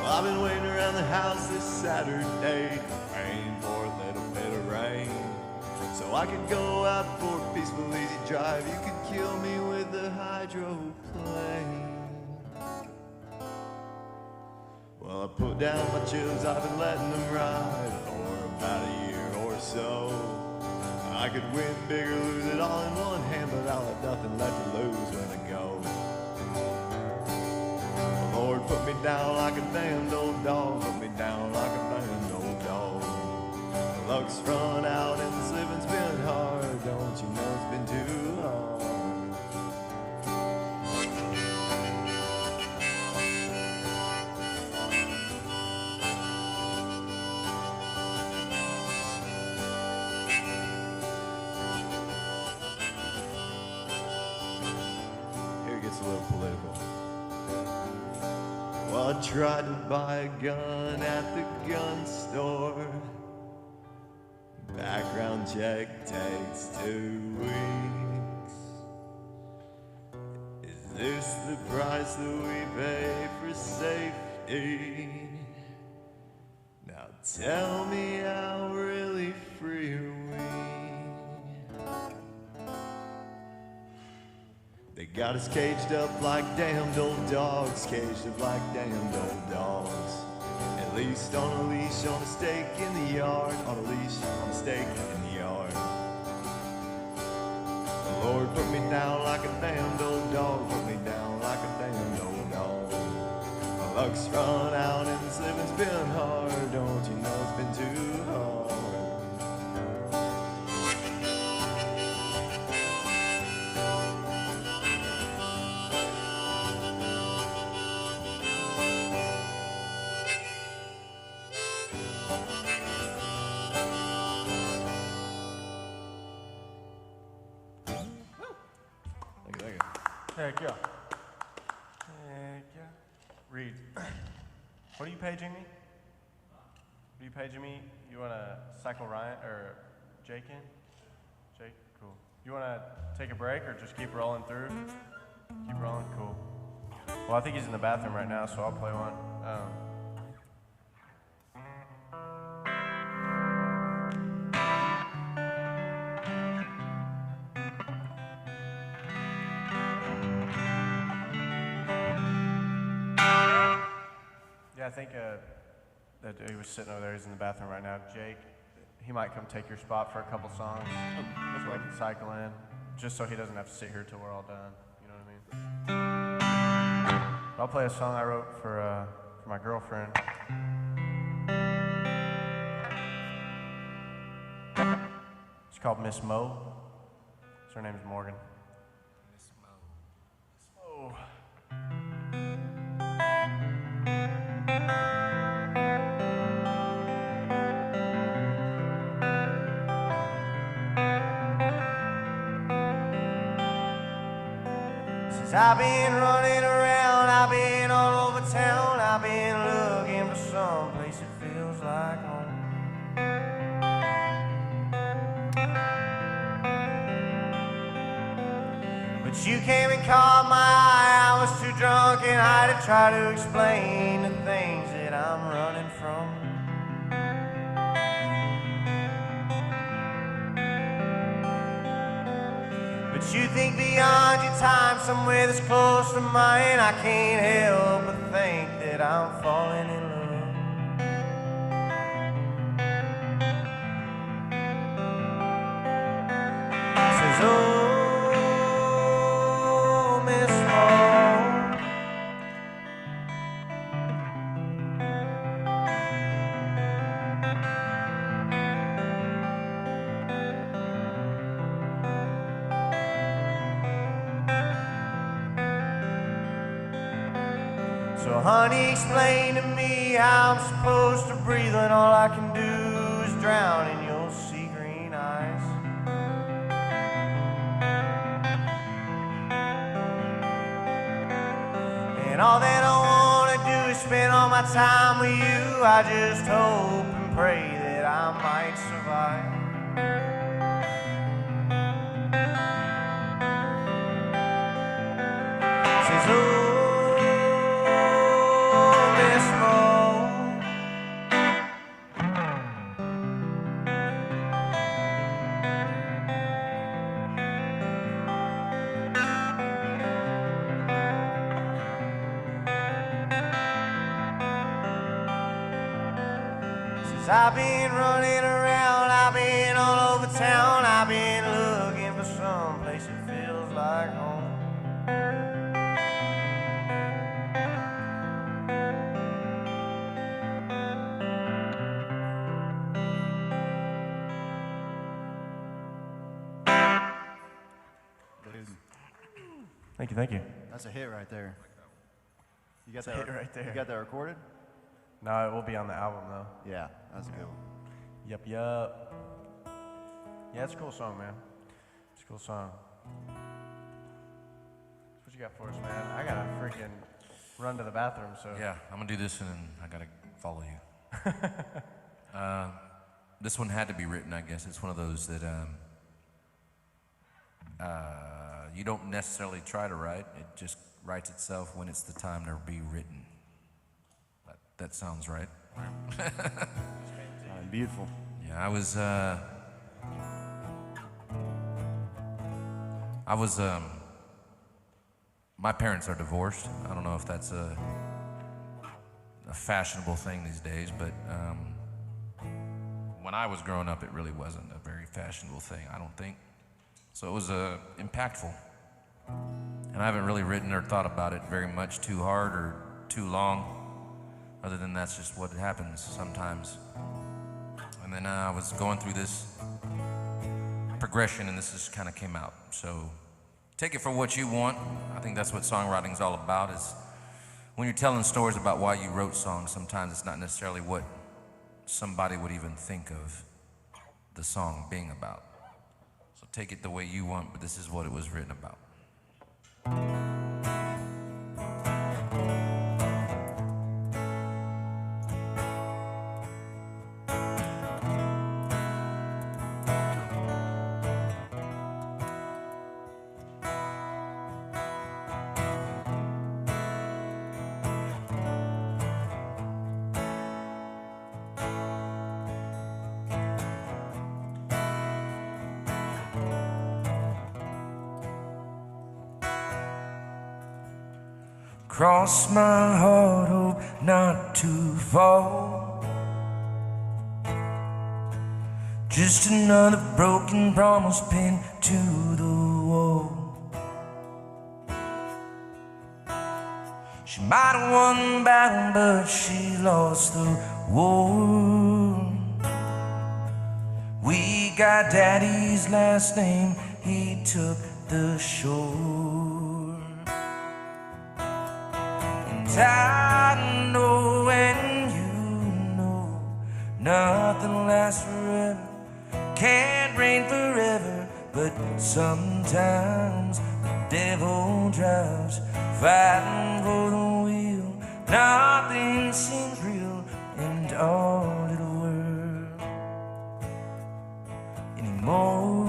I've been waiting around the house this Saturday, praying for a little bit of rain, so I could go out for a peaceful, easy drive. You could kill me with a hydroplane. Well, I put down my chips, I've been letting them ride for about a year or so. I could win big or lose it all in one hand, but I'll have nothing left to lose when I go. The Lord put me down like a damned old dog, put me down like a damned old dog. The luck's run out and this living's been hard, don't you know it's been too hard. A little political. Well, I tried to buy a gun at the gun store. Background check takes 2 weeks. Is this the price that we pay for safety? Now tell me how really free are we? They got us caged up like damned old dogs, caged up like damned old dogs. At least on a leash, on a stake in the yard, on a leash, on a stake in the yard. The Lord put me down like a damned old dog, put me down like a damned old dog. My luck's run out and this living's been hard, don't you know it's been too hard. Heck yeah. Heck yeah. Reed, what are you paging me? What are you paging me? You want to cycle Ryan or Jake in? Jake? Cool. You want to take a break or just keep rolling through? Keep rolling? Cool. Well, I think he's in the bathroom right now, so I'll play one. I think that he was sitting over there. He's in the bathroom right now. Jake, he might come take your spot for a couple songs. So I can cycle in, just so he doesn't have to sit here till we're all done. You know what I mean? I'll play a song I wrote for my girlfriend. It's called Miss Mo. Her name's Morgan. Miss Mo. Miss Mo. I've been running around, I've been all over town, I've been looking for some place that feels like home. But you came and caught my eye, I was too drunk and high to try to explain the things that I'm running from. You think beyond your time, somewhere that's close to mine. I can't help but think that I'm falling in love. Says, oh, Miss Mo. So honey, explain to me how I'm supposed to breathe when all I can do is drown in your sea green eyes. And all that I want to do is spend all my time with you. I just hope and pray that I might survive. Says, oh, I've been running around, I've been all over town, I've been like home. Dude, Thank you. that's a hit right there. You got That's a that hit right there. You got that recorded? No, it will be on the album though. Yeah, that's a good one. Yup. Yeah, it's a cool song, man. It's a cool song. What you got for us, man? I gotta freaking run to the bathroom, so. Yeah, I'm gonna do this and then I gotta follow you. This one had to be written, I guess. It's one of those that you don't necessarily try to write. It just writes itself when it's the time to be written. That sounds right. Beautiful. Yeah, my parents are divorced. I don't know if that's a fashionable thing these days, but when I was growing up, it really wasn't a very fashionable thing, I don't think. So it was impactful. And I haven't really written or thought about it very much too hard or too long, other than that's just what happens sometimes. And then I was going through this progression, and this just kind of came out. So take it for what you want. I think that's what songwriting's all about, is when you're telling stories about why you wrote songs, sometimes it's not necessarily what somebody would even think of the song being about. So take it the way you want, but this is what it was written about. Cross my heart, hope not to fall. Just another broken promise pinned to the wall. She might have won the battle, but she lost the war. We got Daddy's last name, he took the shore. I know and you know nothing lasts forever, can't rain forever, but sometimes the devil drives, fighting for the wheel. Nothing seems real in our little world anymore.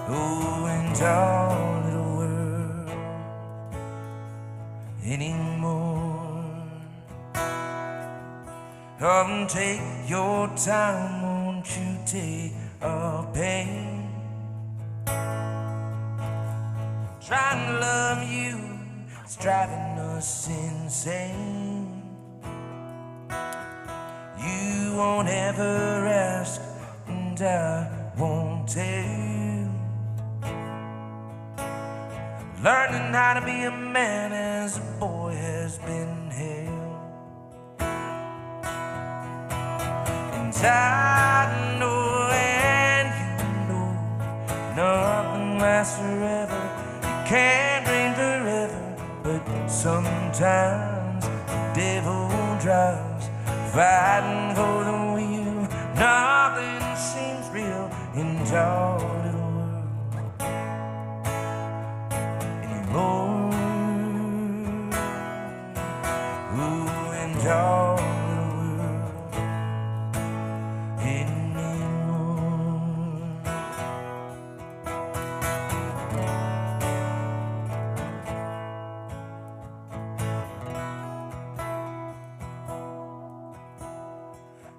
Oh, and our little world anymore. Come take your time, won't you take our pain? Trying to love you is driving us insane. You won't ever ask, and I won't tell. Learning how to be a man as a boy has been hell. And I know and you know nothing lasts forever, it can't rain forever, but sometimes the devil drives, fighting for the wheel. Nothing seems real in our little world anymore. Ooh, and our little world anymore.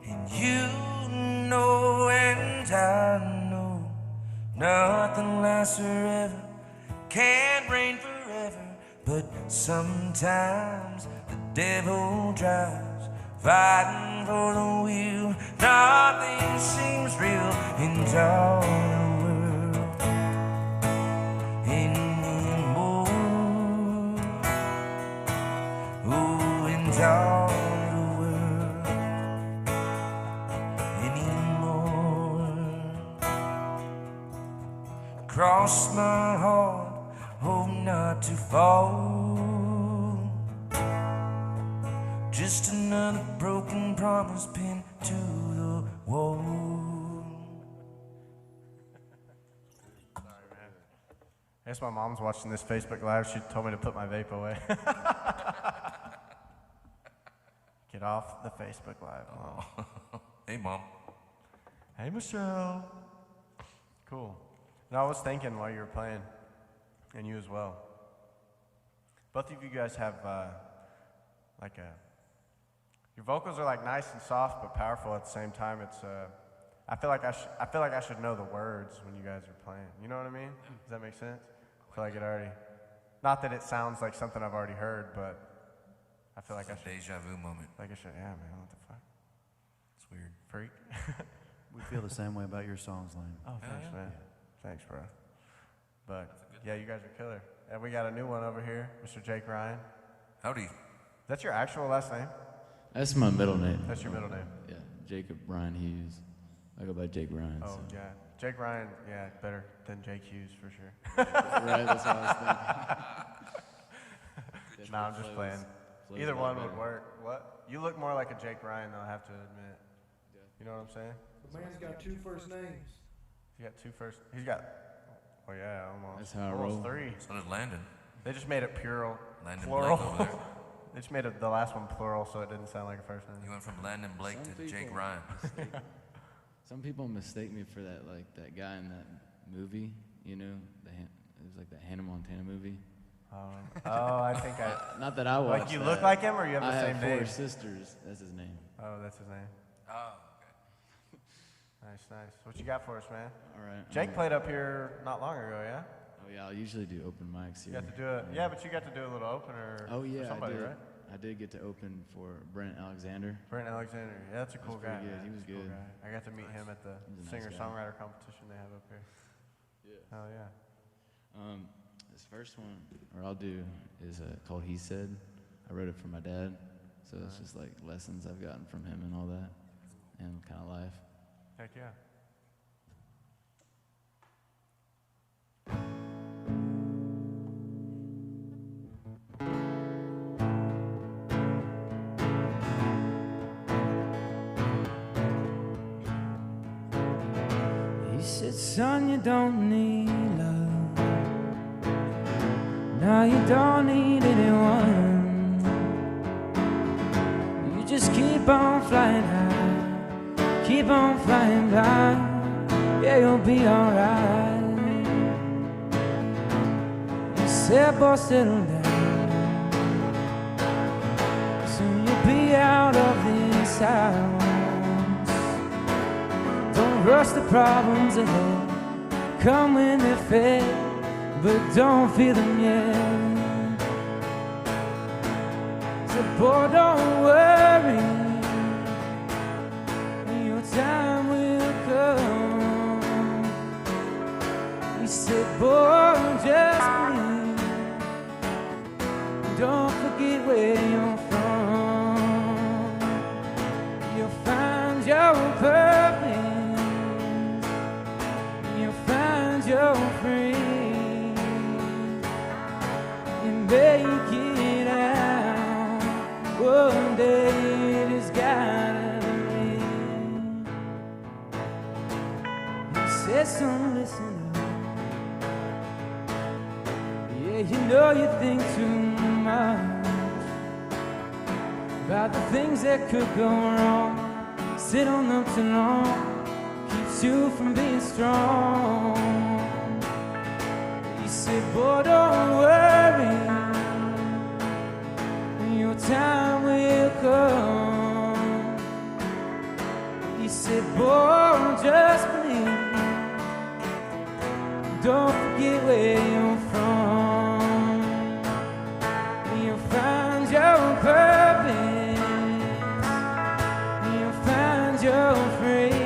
And you know and I know nothing lasts forever, can't rain forever, but sometimes the devil drives, fighting for the wheel. Nothing seems real in our world cross my heart, hope not to fall. Just another broken promise pinned to the wall. I guess my mom's watching this Facebook Live. She told me to put my vape away. Get off the Facebook Live, Mom. Hey, Mom. Hey, Michelle. Cool. No, I was thinking while you were playing, and you as well. Both of you guys have your vocals are like nice and soft but powerful at the same time. It's I feel like I should know the words when you guys are playing. You know what I mean? Does that make sense? I feel like it already. Not that it sounds like something I've already heard, but I feel like I should. Deja vu moment. Like I should. Yeah, man. What the fuck? It's weird. Freak. We feel the same way about your songs, Lane. Oh, thanks, yeah. man. Thanks, bro. But yeah, you guys are killer. And we got a new one over here, Mr. Jake Ryan. Howdy. That's your actual last name? That's my middle name. That's your middle name. Yeah, Jacob Ryan Hughes. I go by Jake Ryan. Oh, so. yeah. Jake Ryan, yeah, better than Jake Hughes for sure. Right, that's what I was thinking. Nah, I'm just playing. Either one would work. What? You look more like a Jake Ryan, though, I have to admit. You know what I'm saying? The man's got 2 first names. He got 2 first. He's got, oh yeah, almost. That's how I almost roll. 3. So did Landon. They just made it plural. Landon Plural. Blake over there. They just made the last one plural, so it didn't sound like a first name. You went from Landon Blake Some to Jake people Ryan. Some people mistake me for that guy in that movie, you know, it was like that Hannah Montana movie. Oh, I think Not that I watched like you that. look like him, or you have the I same have 4 name? sisters. That's his name. Oh, that's his name. Oh, Nice, nice. What you got for us, man? All right. Jake played up here not long ago, yeah? Oh yeah, I usually do open mics You here. got to do it. Yeah, but you got to do a little opener Oh yeah, for somebody, I did. right? I did get to open for Brent Alexander. Brent Alexander. Yeah, that's a cool pretty guy. good. man. He was That's a cool good. guy. I got to meet him at the He's a nice singer-songwriter competition they have up here. Yeah. Oh, yeah. This first one, or I'll do, is called He Said. I wrote it for my dad, so it's just like lessons I've gotten from him and all that, and kind of life. Heck yeah. He said, son, you don't need love. No, you don't need anyone. You just keep on flying high, keep on flying by. Yeah, you'll be alright. He said, boy, settle down. Soon you'll be out of this house. Don't rush the problems ahead. Come when they're fed, but don't feel them yet. So boy, don't worry, your time will come. He said, boy, just breathe. Don't forget where you're from. You'll find your purpose. You're free and make it out. One day it has gotta be. He said, son, listen up. Yeah, you know you think too much about the things that could go wrong. Sit on them too long keeps you from being strong. He said, boy, don't worry, your time will come. He said, boy, just believe. Don't forget where you're from. You'll find your purpose. You'll find your free.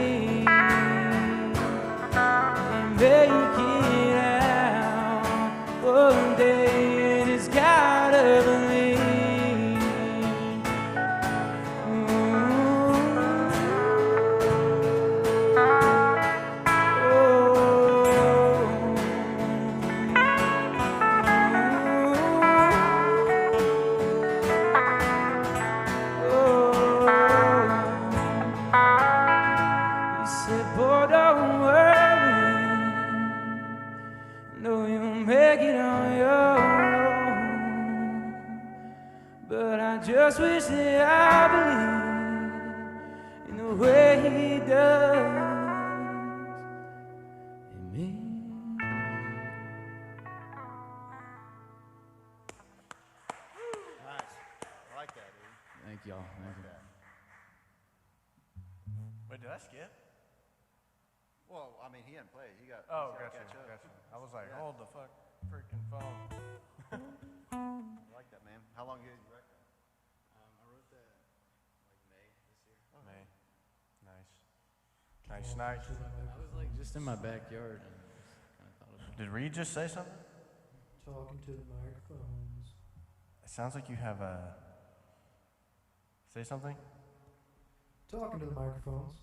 And make it out. One day it has gotta believe. just wish that I believed in the way he does in me. Nice. I like that, dude. Thank y'all. Thank you. Wait, did I skip? Well, I mean, he hadn't played. He got. Oh, he's gotta gotcha, catch up. gotcha. I was like, Yeah. hold the freaking phone. I like that, man. How long ago did you write that? I wrote that like May this year. May. Nice. Nice. I was like just in my backyard and just kind of thought of it. Did Reed just say something? Talking to the microphones. It sounds like you have a. Say something? Talking to the microphones.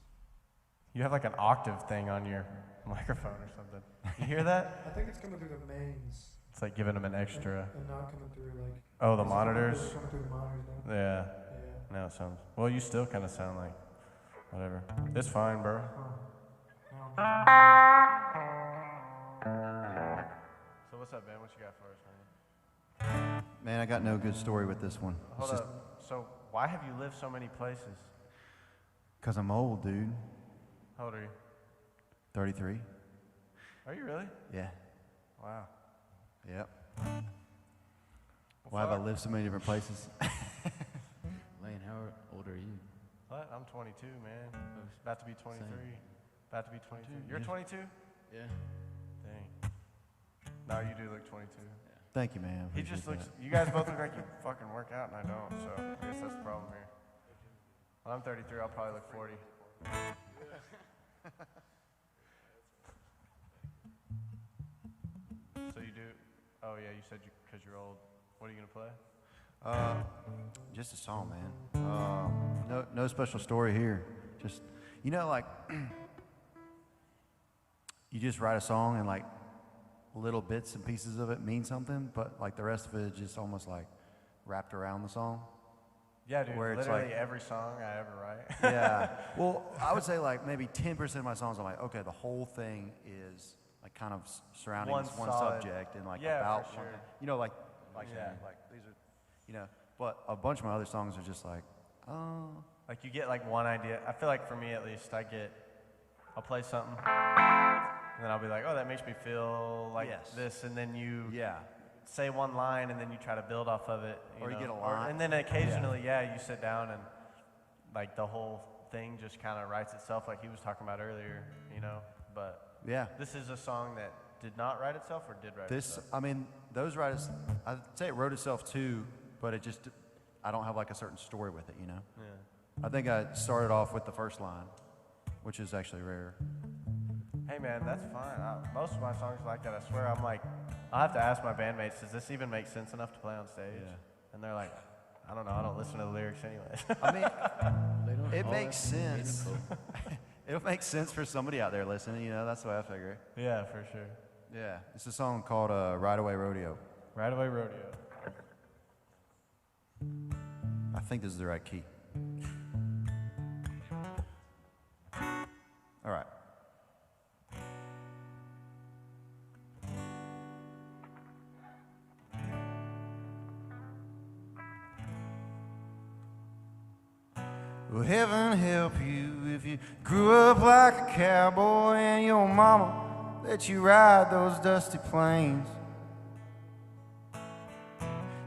You have like an octave thing on your microphone or something. You hear that? I think it's coming through the mains. It's like giving them an extra. And not coming through like. Oh, the It's monitors? coming through the monitors now. Yeah. Yeah. Now it sounds. Well, you still kind of sound like. Whatever. It's fine, bro. So what's up, Ben? What you got for us, man? Man, I got no good story with this one. Hold up. So why have you lived so many places? Because I'm old, dude. How old are you? 33. Are you really? Yeah. Wow. Yep. Well, Why have I fuck. lived so many different places? Lane, how old are you? What? I'm 22, man. About to be 23. About to be 22. You're Yeah. 22? Yeah. Dang. No, you do look 22. Thank you, man. He Appreciate just looks. that. You guys both look like you fucking work out, and I don't. So I guess that's the problem here. When I'm 33, I'll probably look 40. So you do? Oh yeah, you said because you're old. What are you gonna play? Just a song, man. No special story here. Just, you know, like, you just write a song and like little bits and pieces of it mean something, but like the rest of it is just almost like wrapped around the song. Yeah, dude. Where it's Literally like- every song I ever write. Yeah. Well, I would say like maybe 10% of my songs I'm like, okay, the whole thing is like kind of surrounding One this one solid- subject and like Yeah, about for one sure. thing. You know, like Yeah. like these are, you know, but a bunch of my other songs are just like, oh, Like you get like one idea. I feel like for me at least, I'll play something, and then I'll be like, oh, that makes me feel like Yes. this, and then you yeah. say one line, and then you try to build off of it. Or you know? get a line. And then occasionally, you sit down and like the whole thing just kind of writes itself, like he was talking about earlier, you know. But Yeah. this is a song that did not write itself, or did write This, itself. I mean, those writers, I'd say it wrote itself too, but it just, I don't have like a certain story with it, you know? Yeah. I think I started off with the first line, which is actually rare. Hey man, that's fine. Most of my songs are like that. I swear, I'm like, I'll have to ask my bandmates, does this even make sense enough to play on stage? Yeah. And they're like, I don't know. I don't listen to the lyrics anyways. I mean, They don't it all makes have to be sense. meaningful. It'll make sense for somebody out there listening, you know? That's the way I figure it. Yeah, for sure. Yeah. It's a song called Ride Away Rodeo. Right Away Rodeo. I think this is the right key. All right. Well, heaven help you if you grew up like a cowboy and your mama let you ride those dusty plains.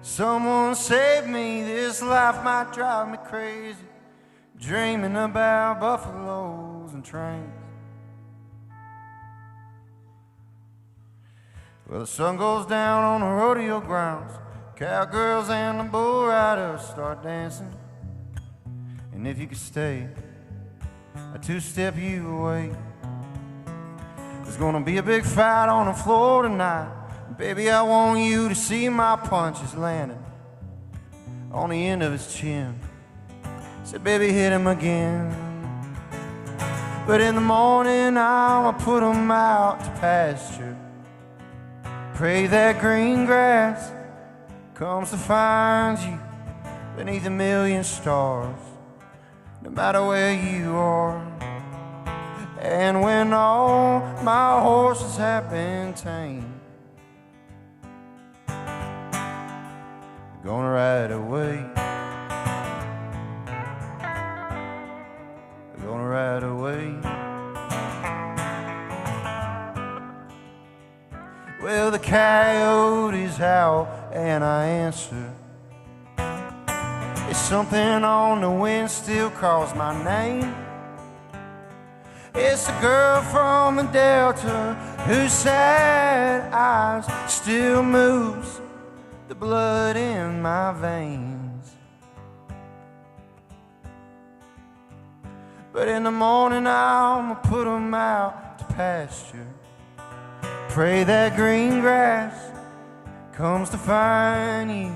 Someone save me, this life might drive me crazy, dreaming about buffaloes and trains. Well, the sun goes down on the rodeo grounds, cowgirls and the bull riders start dancing. And if you could stay a two-step you away, there's gonna be a big fight on the floor tonight. Baby, I want you to see my punches landing on the end of his chin. Said, baby, hit him again. But in the morning, I'ma put him out to pasture. Pray that green grass comes to find you beneath a million stars, no matter where you are. And when all my horses have been tamed, I'm gonna ride away Well, the coyotes howl and I answer. It's something on the wind still calls my name. It's a girl from the Delta whose sad eyes still moves the blood in my veins. But in the morning I'ma put 'em out to pasture. Pray that green grass comes to find you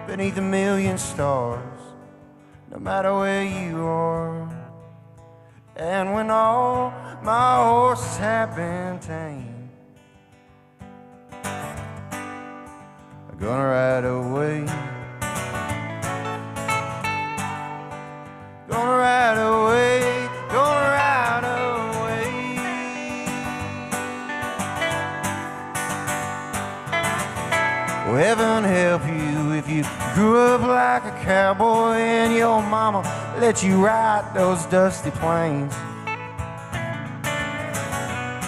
beneath a million stars, no matter where you are. And when all my horses have been tamed, I'm gonna ride away. Gonna ride away, gonna ride away. Well, heaven help you if you grew up like a cowboy and your mama let you ride those dusty plains.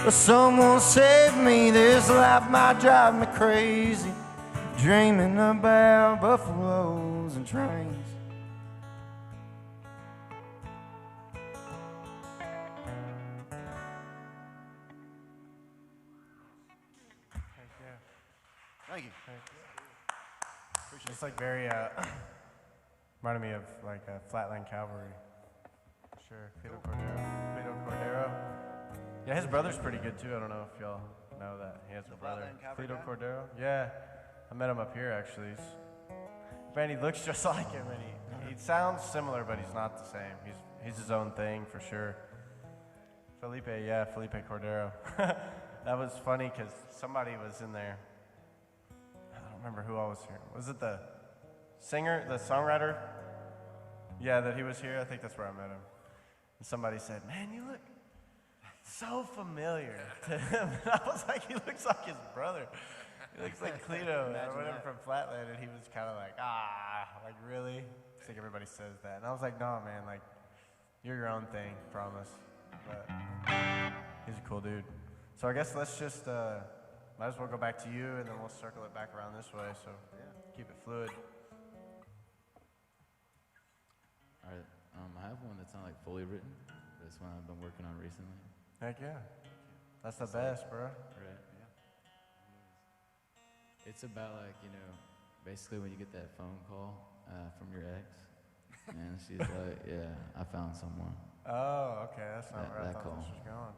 But someone save me, this life might drive me crazy, dreaming about buffaloes and trains. Thank you. It's like very, reminded me of like Flatland Cavalry. Sure, Cleto Cordero. Yeah, his brother's pretty good too. I don't know if y'all know that. He has a brother. Cleto Cordero? Yeah. I met him up here actually. Man, he looks just like him and he sounds similar, but he's not the same. He's his own thing for sure. Felipe Cordero. That was funny because somebody was in there. I don't remember who I was here. Was it the singer, the songwriter? Yeah, that he was here. I think that's where I met him. And somebody said, "Man, you look so familiar to him." And I was like, he looks like his brother. He looks like Cleto or whatever from Flatland. And he was kind of like, like really? I think everybody says that. And I was like, no, man, like, you're your own thing, promise. But he's a cool dude. So I guess let's just, might as well go back to you, and then we'll circle it back around this way, so keep it fluid. All right, I have one that's not like fully written, but it's one I've been working on recently. Heck yeah. That's the best, bro. Right, yeah. It's about like, basically when you get that phone call from your ex, and she's like, yeah, I found someone. Oh, okay, that's not where I thought call. this was going.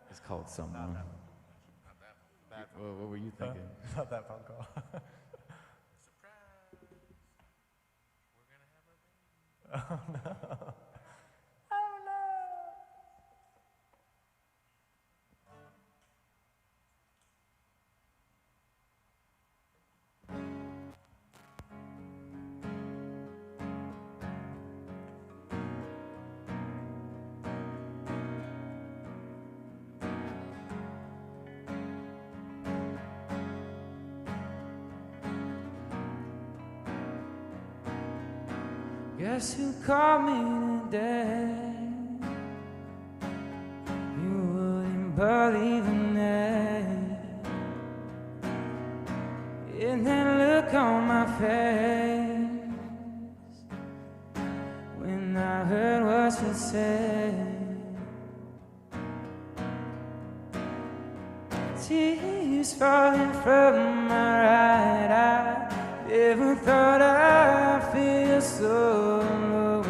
It's called Someone. Not that one. What were you thinking? Not that phone call. Surprise! We're gonna have a baby. Oh, no. Guess who called me today? You wouldn't believe it. In that look on my face when I heard what she said. Tears falling from my right eye. Never thought I'd feel so alone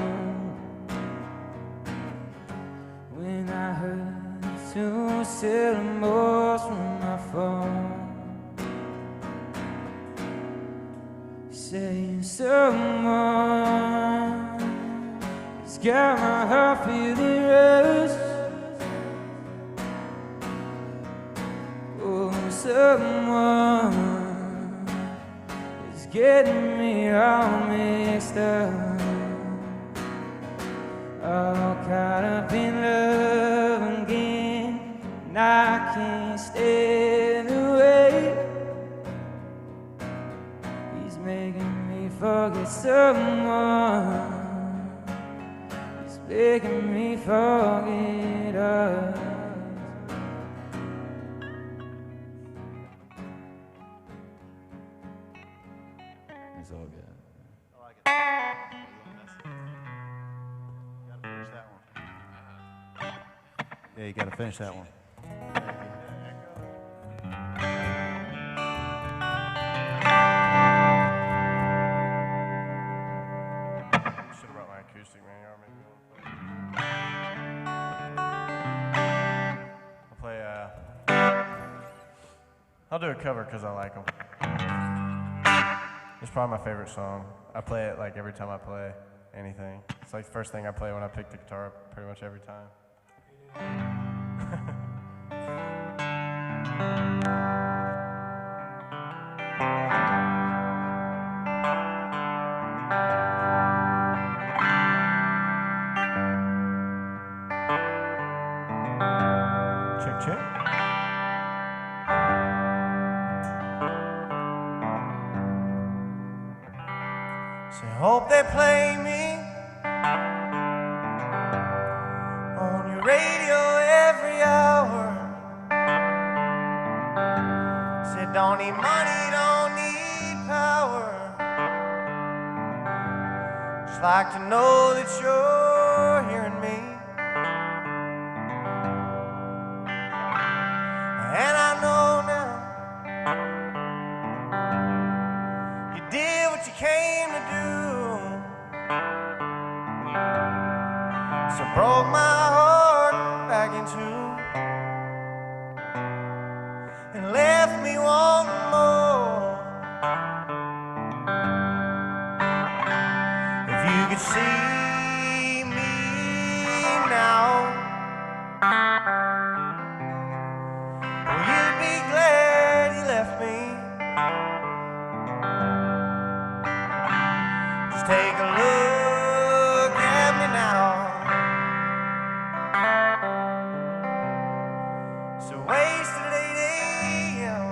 when I heard two syllables from my phone saying someone has got my heart feeling rushed. Oh, someone getting me all mixed up, all caught up in love again, and I can't stand away. He's making me forget someone, he's making me forget us. Yeah, you got to finish that one. Should have brought my acoustic, man. Y'all maybe I'll play, I'll do a cover because I like them. It's probably my favorite song. I play it like every time I play anything. It's like the first thing I play when I pick the guitar up pretty much every time. Check, check. Say, hope they play me on your radio every hour. Said, don't need money, don't need power. Just like to know that you're hearing me. And I know now you did what you came to do. So broke my heart back in two and left me wanting more. If you could see me now, well, you'd be glad you left me. Just take a look at me now. So wasted 8 a.m.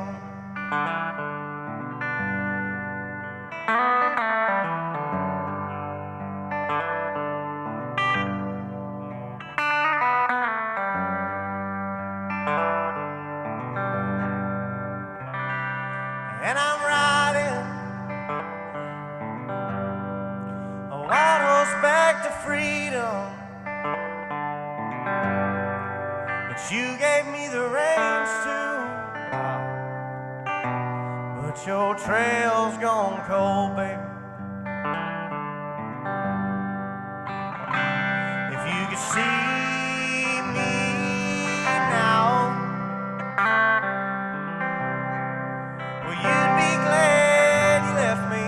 And I'm riding a white horse back to freedom. But you gave me the reins too. But your trail's gone cold, baby. If you could see me now, well, you'd be glad you left me.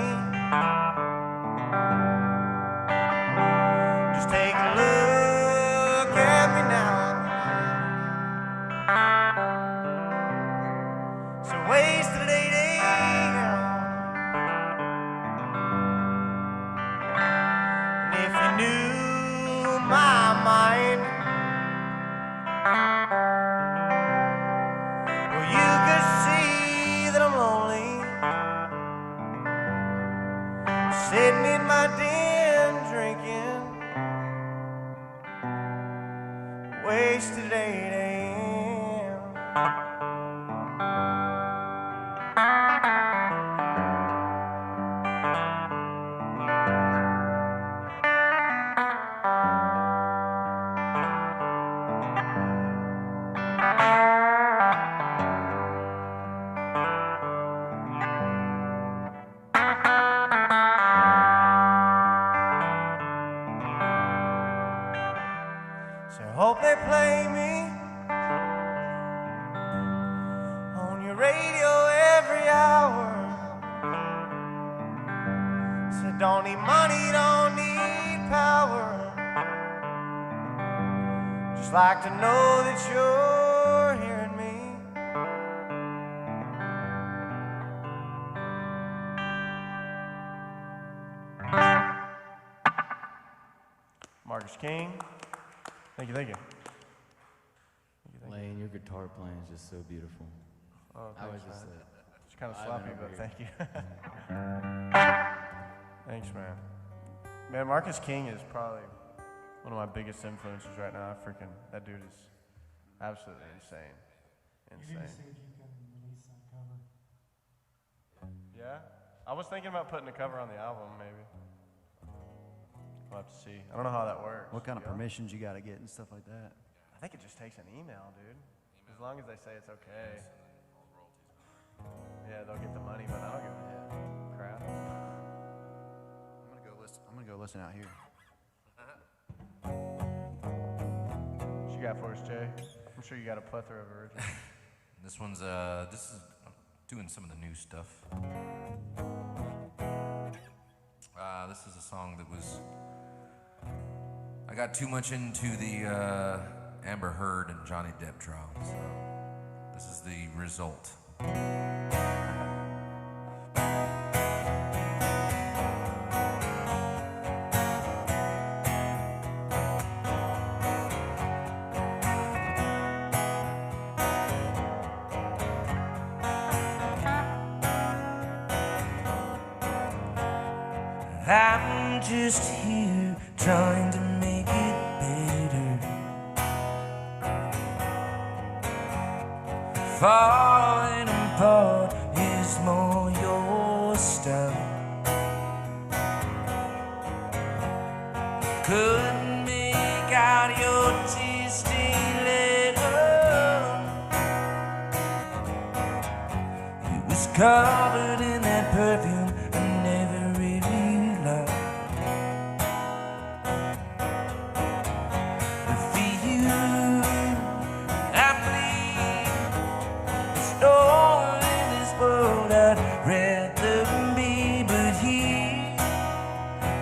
Just take a look at me now. So wasted 8 a.m. And if you knew my mind, well, you could see that I'm lonely, sitting in my den drinking, wasted 8 a.m. So I hope they play me on your radio every hour. So don't need money, don't need power. Just like to know that you're hearing me. Marcus King. Thank you, thank you. Lane, your guitar playing is just so beautiful. Oh, I was thanks, just man. It's kind of sloppy, but thank you. Thanks, man. Man, Marcus King is probably one of my biggest influences right now. That dude is absolutely insane. You need to see if you can release that cover. Yeah? I was thinking about putting a cover on the album, maybe. We'll have to see. I don't know how that works. What kind of permissions you got to get and stuff like that? I think it just takes an email, dude. As long as they say it's okay. Yeah, they'll get the money, but I don't give a crap. I'm gonna go listen out here. What you got for us, Jay? I'm sure you got a plethora of originals. This one's I'm doing some of the new stuff. This is a song that was, I got too much into the Amber Heard and Johnny Depp trial, so this is the result. I'm just here trying to make it better. Falling apart is more your style. Couldn't make out your tasty letter. It was covered in that perfume I never really loved. But for you, I bleed. There's no one in this world I'd rather be but here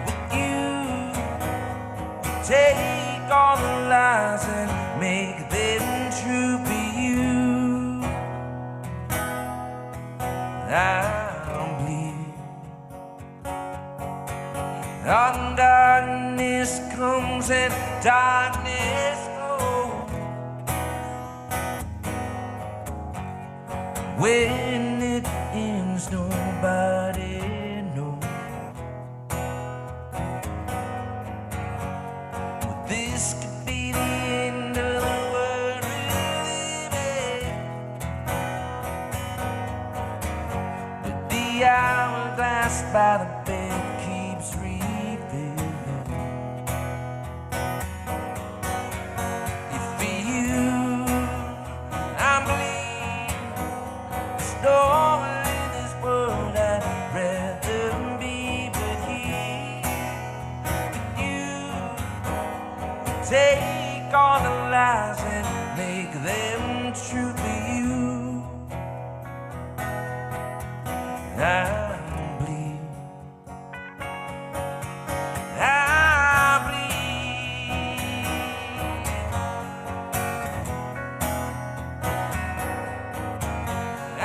with you. Take all the lies and make them true for you. I'll bleed. On darkness comes and darkness goes. When it ends, nobody knows. Well, this could be the end of the world we're living. But the hourglass by the bed keeps refilling. If for you I'm bleeding, there's no one in this world I'd rather be but here with you. Take all the lies and make them true for you. I bleed. I bleed. I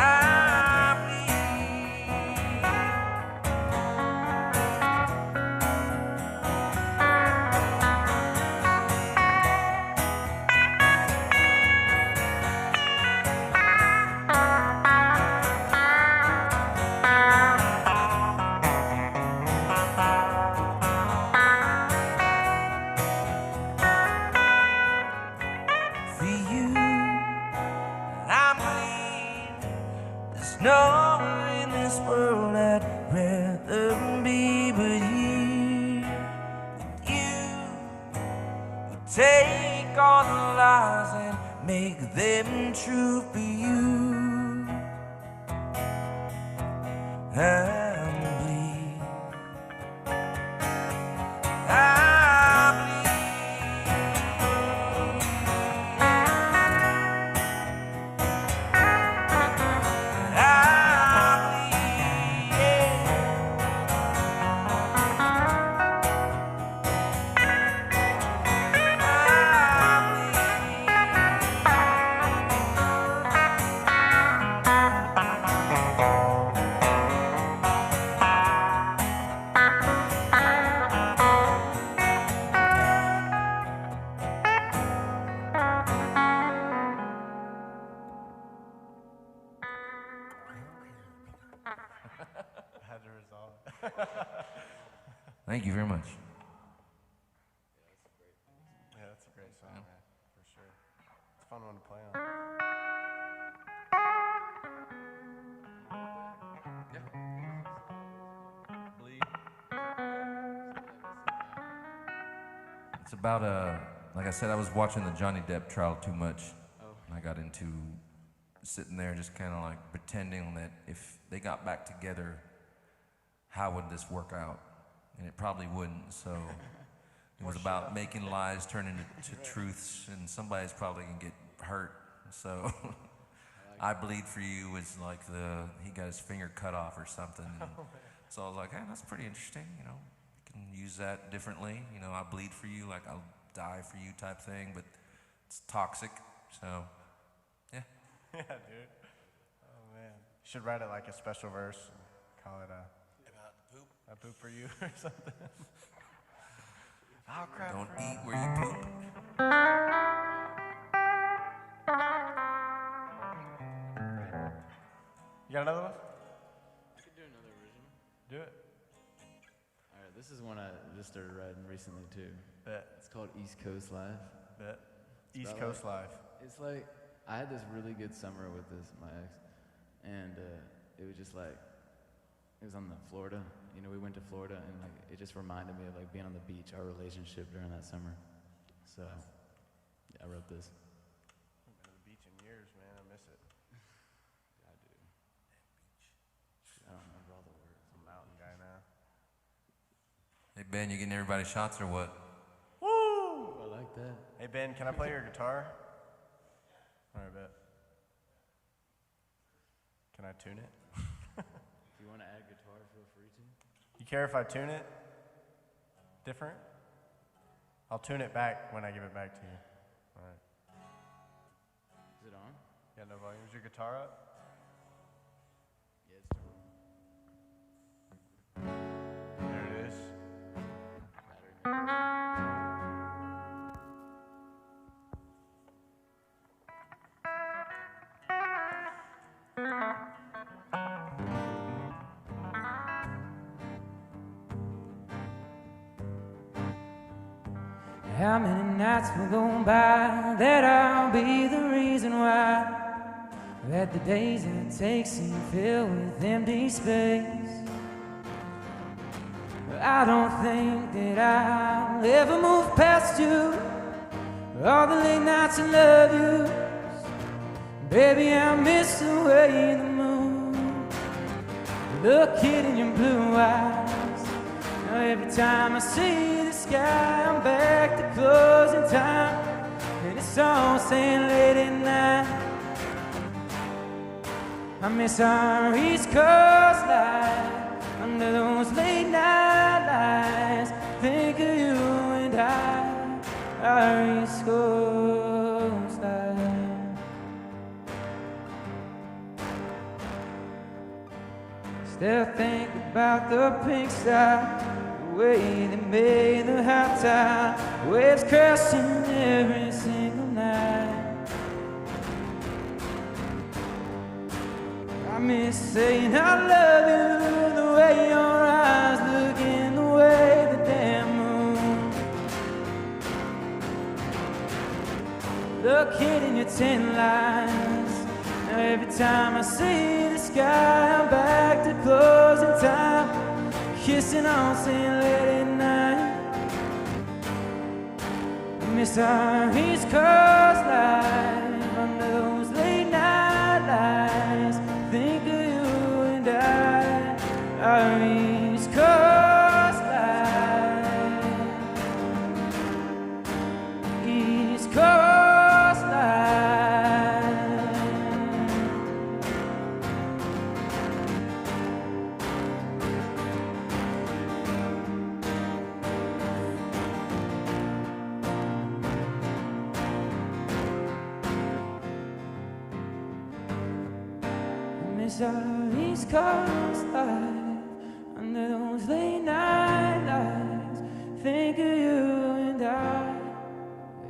for you, I'm bleeding. There's no one in this world I'd rather be but here with you. We'll take all the lies and make them true for you. I'm bleeding. I Had to resolve it. Thank you very much. Yeah, that's a great song, man, for sure. It's a fun one to play on. It's about a like I said, I was watching the Johnny Depp trial too much. And I got into sitting there just kind of like pretending that if they got back together, how would this work out? And it probably wouldn't. So it was about making lies turn into truths, and somebody's probably gonna get hurt. So I Bleed for You was like he got his finger cut off or something. And so I was like, hey, that's pretty interesting. You know, you can use that differently. You know, I bleed for you, like I'll die for you type thing, but it's toxic. So yeah. Yeah, dude. Oh man, you should write it like a special verse and call it a poop for you or something. Oh crap! Don't eat where you poop. You got another one? I could do another original. Do it. All right, this is one I just started writing recently too. Bet. It's called East Coast Life. Bet. It's East about, Coast Life. It's like I had this really good summer with my ex, and it was just like it was on the Florida. You know, we went to Florida, and like it just reminded me of like being on the beach, our relationship during that summer. So yeah, I wrote this. I haven't been to the beach in years, man. I miss it. I do. I don't remember all the words. I'm a mountain guy now. Hey Ben, you getting everybody shots or what? Woo! I like that. Hey Ben, can I play your guitar? All right, bet. Can I tune it? If you want to add guitar, feel free to. You care if I tune it different? I'll tune it back when I give it back to you. All right. Is it on? You got no volume? Is your guitar up? Yeah, it's turned on. There it is. Battery. How many nights will go by that I'll be the reason why? That the days it takes seem filled with empty space. I don't think that I'll ever move past you. All the late nights I love you. Baby, I miss the way the moon look in your blue eyes. Now every time I see the sky, I'm back to closing time, and it's all saying late at night. I miss our East Coast life under those late night lights. Think of you and I, our East Coast life. Still think about the pink sky, the way they made the high tide, waves crashing every single night. I miss saying I love you, the way your eyes look and the way the damn moon look in your tin lines. Now every time I see the sky, I'm back to closing time, kissing on saying late at night. I miss our East Coast life under those late night lights. Think of you and I, our East Coast life, East Coast life. Miss our East Coast life under those late night lights. Think of you and I,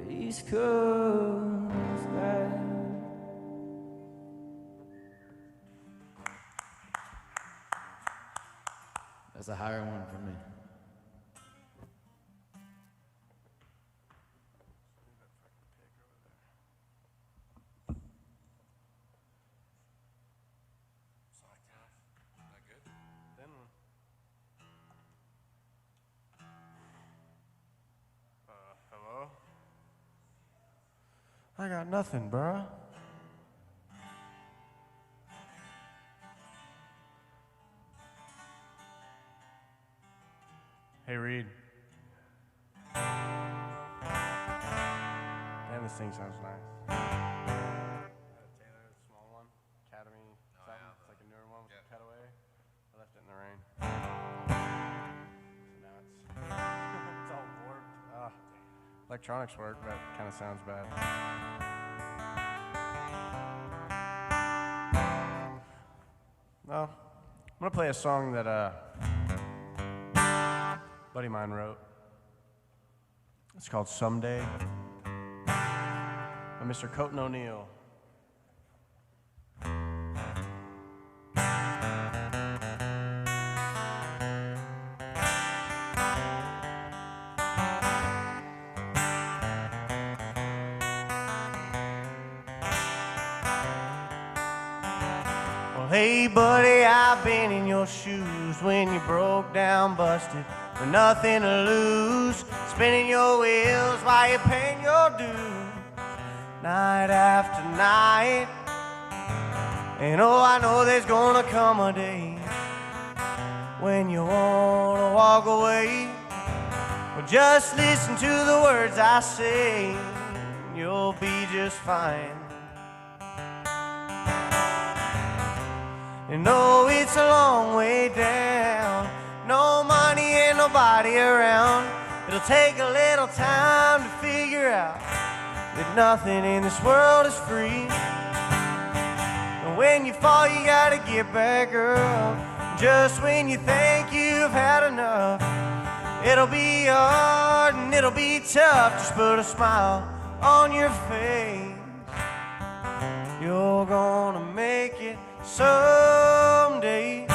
East Coast life. That's a higher one for me. Hello? I got nothing, bruh. Hey, Reed. Damn, this thing sounds nice. Taylor, the small one, Academy, something. It's like a newer one with a cutaway. I left it in the rain. So now it's all warped. Electronics work, but it kind of sounds bad. No, I'm gonna play a song that a buddy of mine wrote. It's called "Someday" by Mr. Coleman O'Neill. Hey buddy, I've been in your shoes when you broke down, busted, with nothing to lose, spinning your wheels while you're paying your dues, night after night. And oh, I know there's gonna come a day when you wanna walk away. Well, just listen to the words I say, you'll be just fine. And no, it's a long way down, no money and nobody around. It'll take a little time to figure out that nothing in this world is free. And when you fall, you gotta get back up. Just when you think you've had enough, it'll be hard and it'll be tough. Just put a smile on your face. You're gonna make it someday.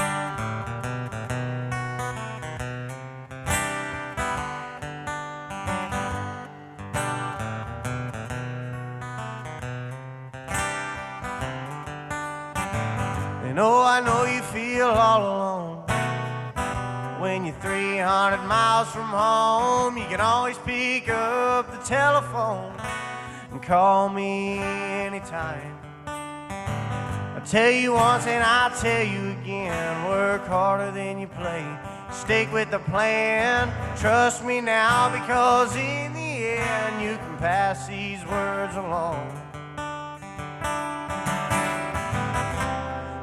And oh, I know you feel all alone when you're 300 miles from home. You can always pick up the telephone and call me anytime. I tell you once and I'll tell you again, work harder than you play, stick with the plan, trust me now, because in the end you can pass these words along.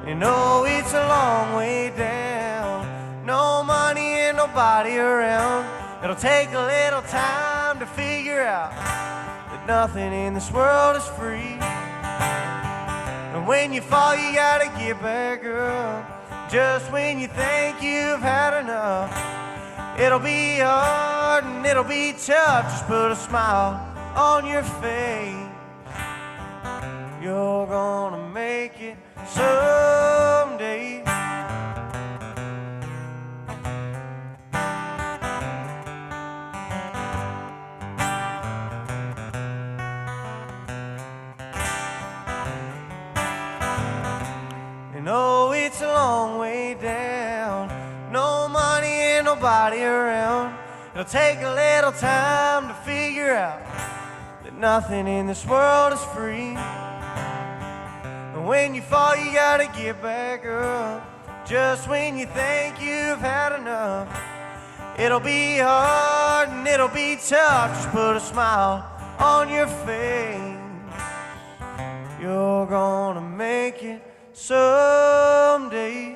You know it's a long way down, no money and nobody around. It'll take a little time to figure out that nothing in this world is free. And when you fall, you gotta get back up. Just when you think you've had enough, it'll be hard and it'll be tough. Just put a smile on your face. You're gonna make it someday. No, it's a long way down, no money and nobody around. It'll take a little time to figure out that nothing in this world is free. And when you fall, you gotta get back up. Just when you think you've had enough, it'll be hard and it'll be tough. Just put a smile on your face. You're gonna make it someday.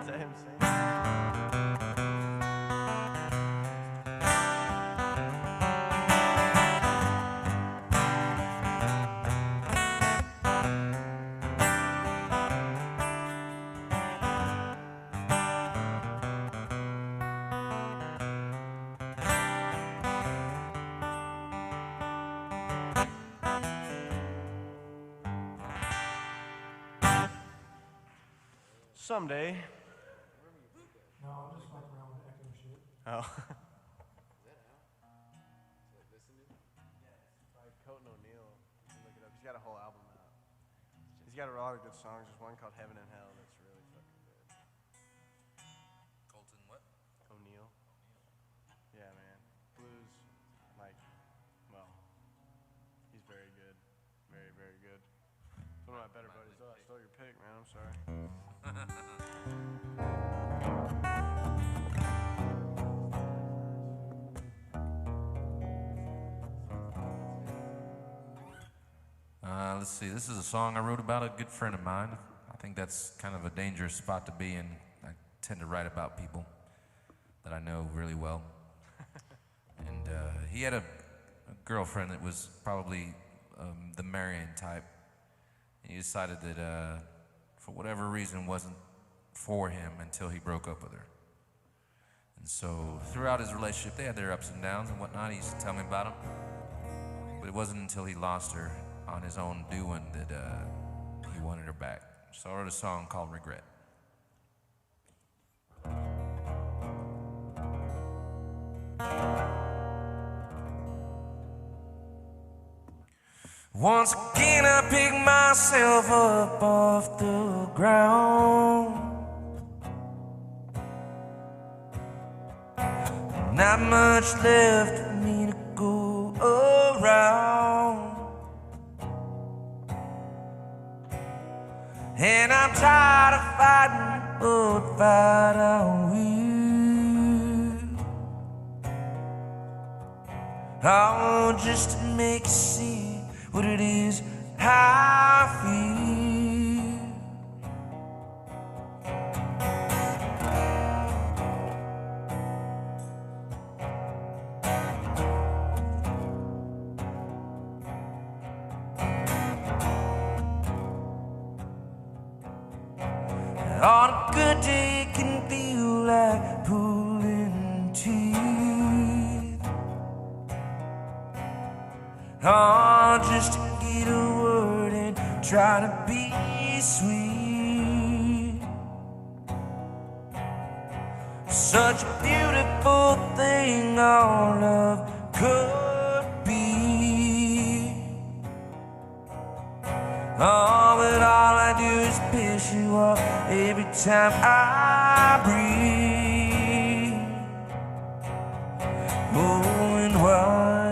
Is that him singing? Someday. No, I'm just fucking around with echo shit. Oh. By Coleman O'Neill. You can look it up. He's got a whole album out. He's got a lot of good songs. There's one called Heaven and Hell that's really fucking good. Colton what? O'Neill. my better buddies. Oh, I stole your pick, man. I'm sorry. Let's see. This is a song I wrote about a good friend of mine. I think that's kind of a dangerous spot to be in. I tend to write about people that I know really well. And he had a girlfriend that was probably the Marion type. And he decided that for whatever reason wasn't for him until he broke up with her. And so throughout his relationship, they had their ups and downs and whatnot. He used to tell me about them. But it wasn't until he lost her on his own doing that he wanted her back. So I wrote a song called Regret. Once again I pick myself up off the ground. Not much left for me to go around. And I'm tired of fighting, but fight I will. Oh, just to make you see what it is I feel. On a good day it can feel like pulling teeth. Oh, just to get a word and try to be sweet. Such a beautiful thing all love could be. Oh, but all I do is piss you off every time I breathe. Oh, and why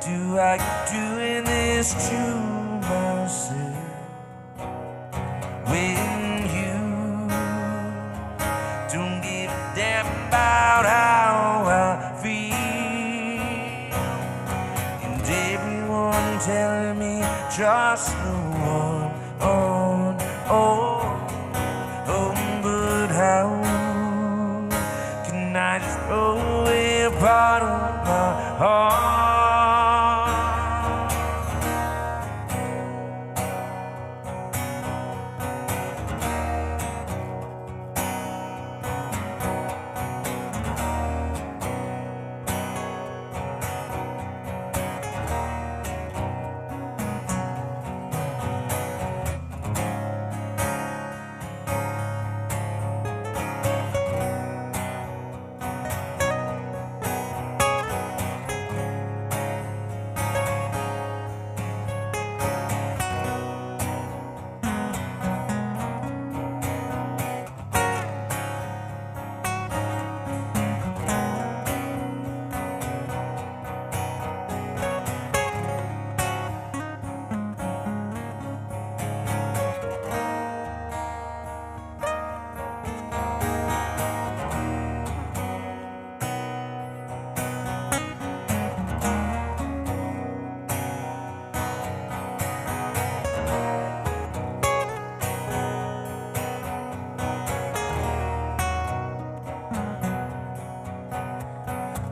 do I keep doing this to myself when you don't give a damn about how I feel? And everyone telling me just the one on, but how can I just throw away a part of my heart?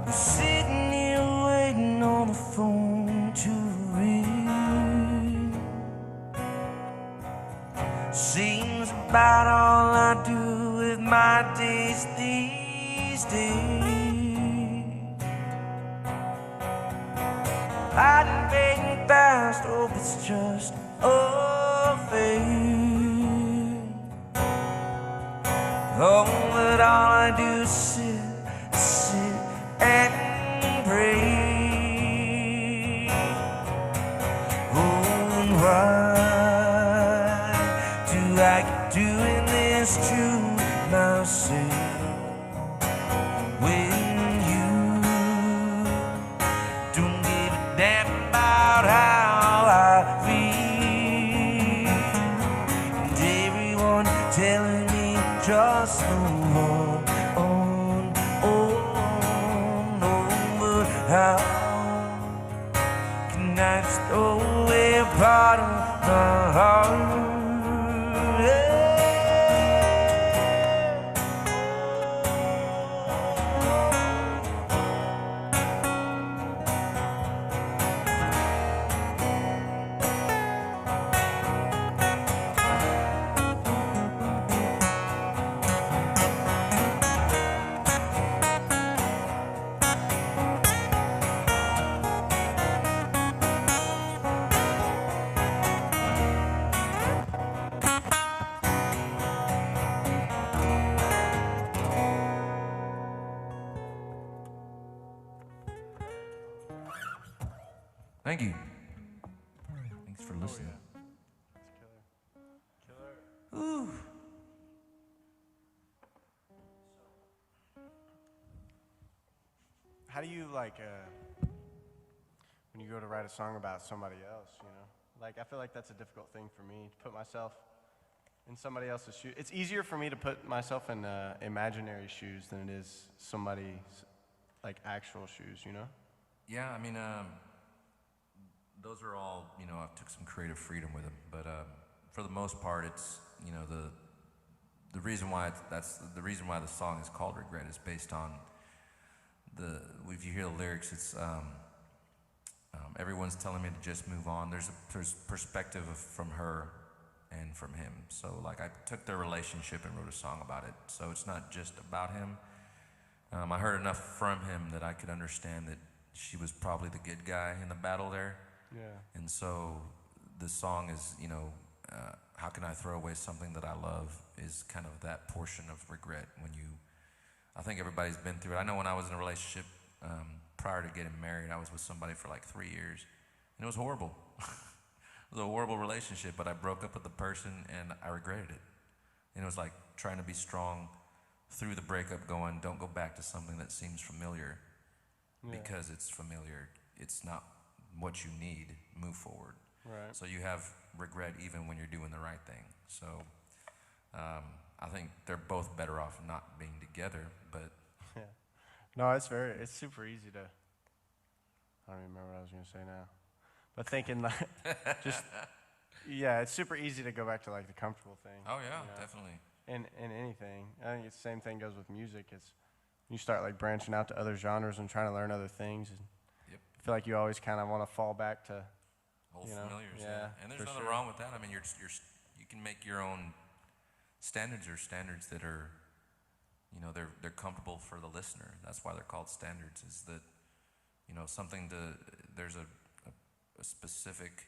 Sitting here waiting on the phone to ring. Seems about all I do with my days these days. Hiding, fading fast, hope it's just a phase. Oh, but all I do is sit and pray. Oh, and why do I keep doing this to myself when you don't give a damn about how I feel? How can I just throw away a part of my heart? Thank you. Thanks for listening. Ooh. How do you like when you go to write a song about somebody else, you know? Like I feel like that's a difficult thing for me to put myself in somebody else's shoes. It's easier for me to put myself in imaginary shoes than it is somebody's like actual shoes, you know? Yeah, I mean, those are all, you know, I've took some creative freedom with them, but for the most part, it's, you know, the reason why the reason why the song is called Regret is based on if you hear the lyrics, it's everyone's telling me to just move on. There's perspective from her and from him. So like I took their relationship and wrote a song about it. So it's not just about him. I heard enough from him that I could understand that she was probably the good guy in the battle there. Yeah. And so the song is, you know, how can I throw away something that I love is kind of that portion of regret when you, I think everybody's been through it. I know when I was in a relationship prior to getting married, I was with somebody for like 3 years, and it was horrible. It was a horrible relationship, but I broke up with the person, and I regretted it. And it was like trying to be strong through the breakup going, don't go back to something that seems familiar because it's familiar. It's not what you need. Move forward. Right. So you have regret even when you're doing the right thing. So I think they're both better off not being together, but yeah. No, it's super easy to, I don't even remember what I was going to say now. But thinking like, just, yeah, it's super easy to go back to like the comfortable thing. oh yeah, you know? definitely. In anything. I think it's the same thing goes with music. It's, you start like branching out to other genres and trying to learn other things. And Yep. I feel like you always kind of want to fall back to, Old you know, familiars, yeah, And there's for nothing sure. wrong with that. I mean, you can make your own standards or standards that are, you know, they're comfortable for the listener. That's why they're called standards. Is that, you know, there's a specific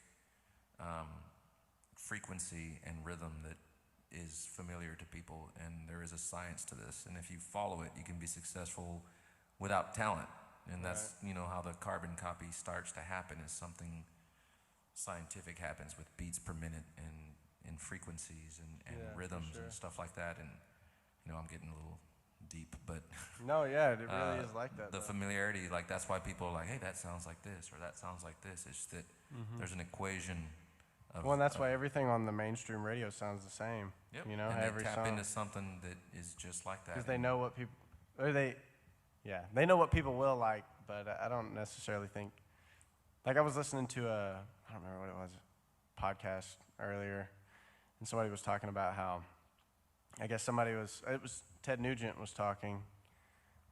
frequency and rhythm that is familiar to people, and there is a science to this. And if you follow it, you can be successful without talent. And that's, you know, how the carbon copy starts to happen, is something scientific happens with beats per minute and frequencies and rhythms and stuff like that. And, you know, I'm getting a little deep, but No, yeah, it really is like that. the though. familiarity, like that's why people are like, hey, that sounds like this or that sounds like this. It's that there's an equation of, Well, and that's why everything on the mainstream radio sounds the same. yep. You know, and every they tap song. into something that is just like that. Because they know what people, they know what people will like, but I don't necessarily think, like I was listening to I don't remember what it was, podcast earlier, and somebody was talking about how, I guess it was Ted Nugent was talking,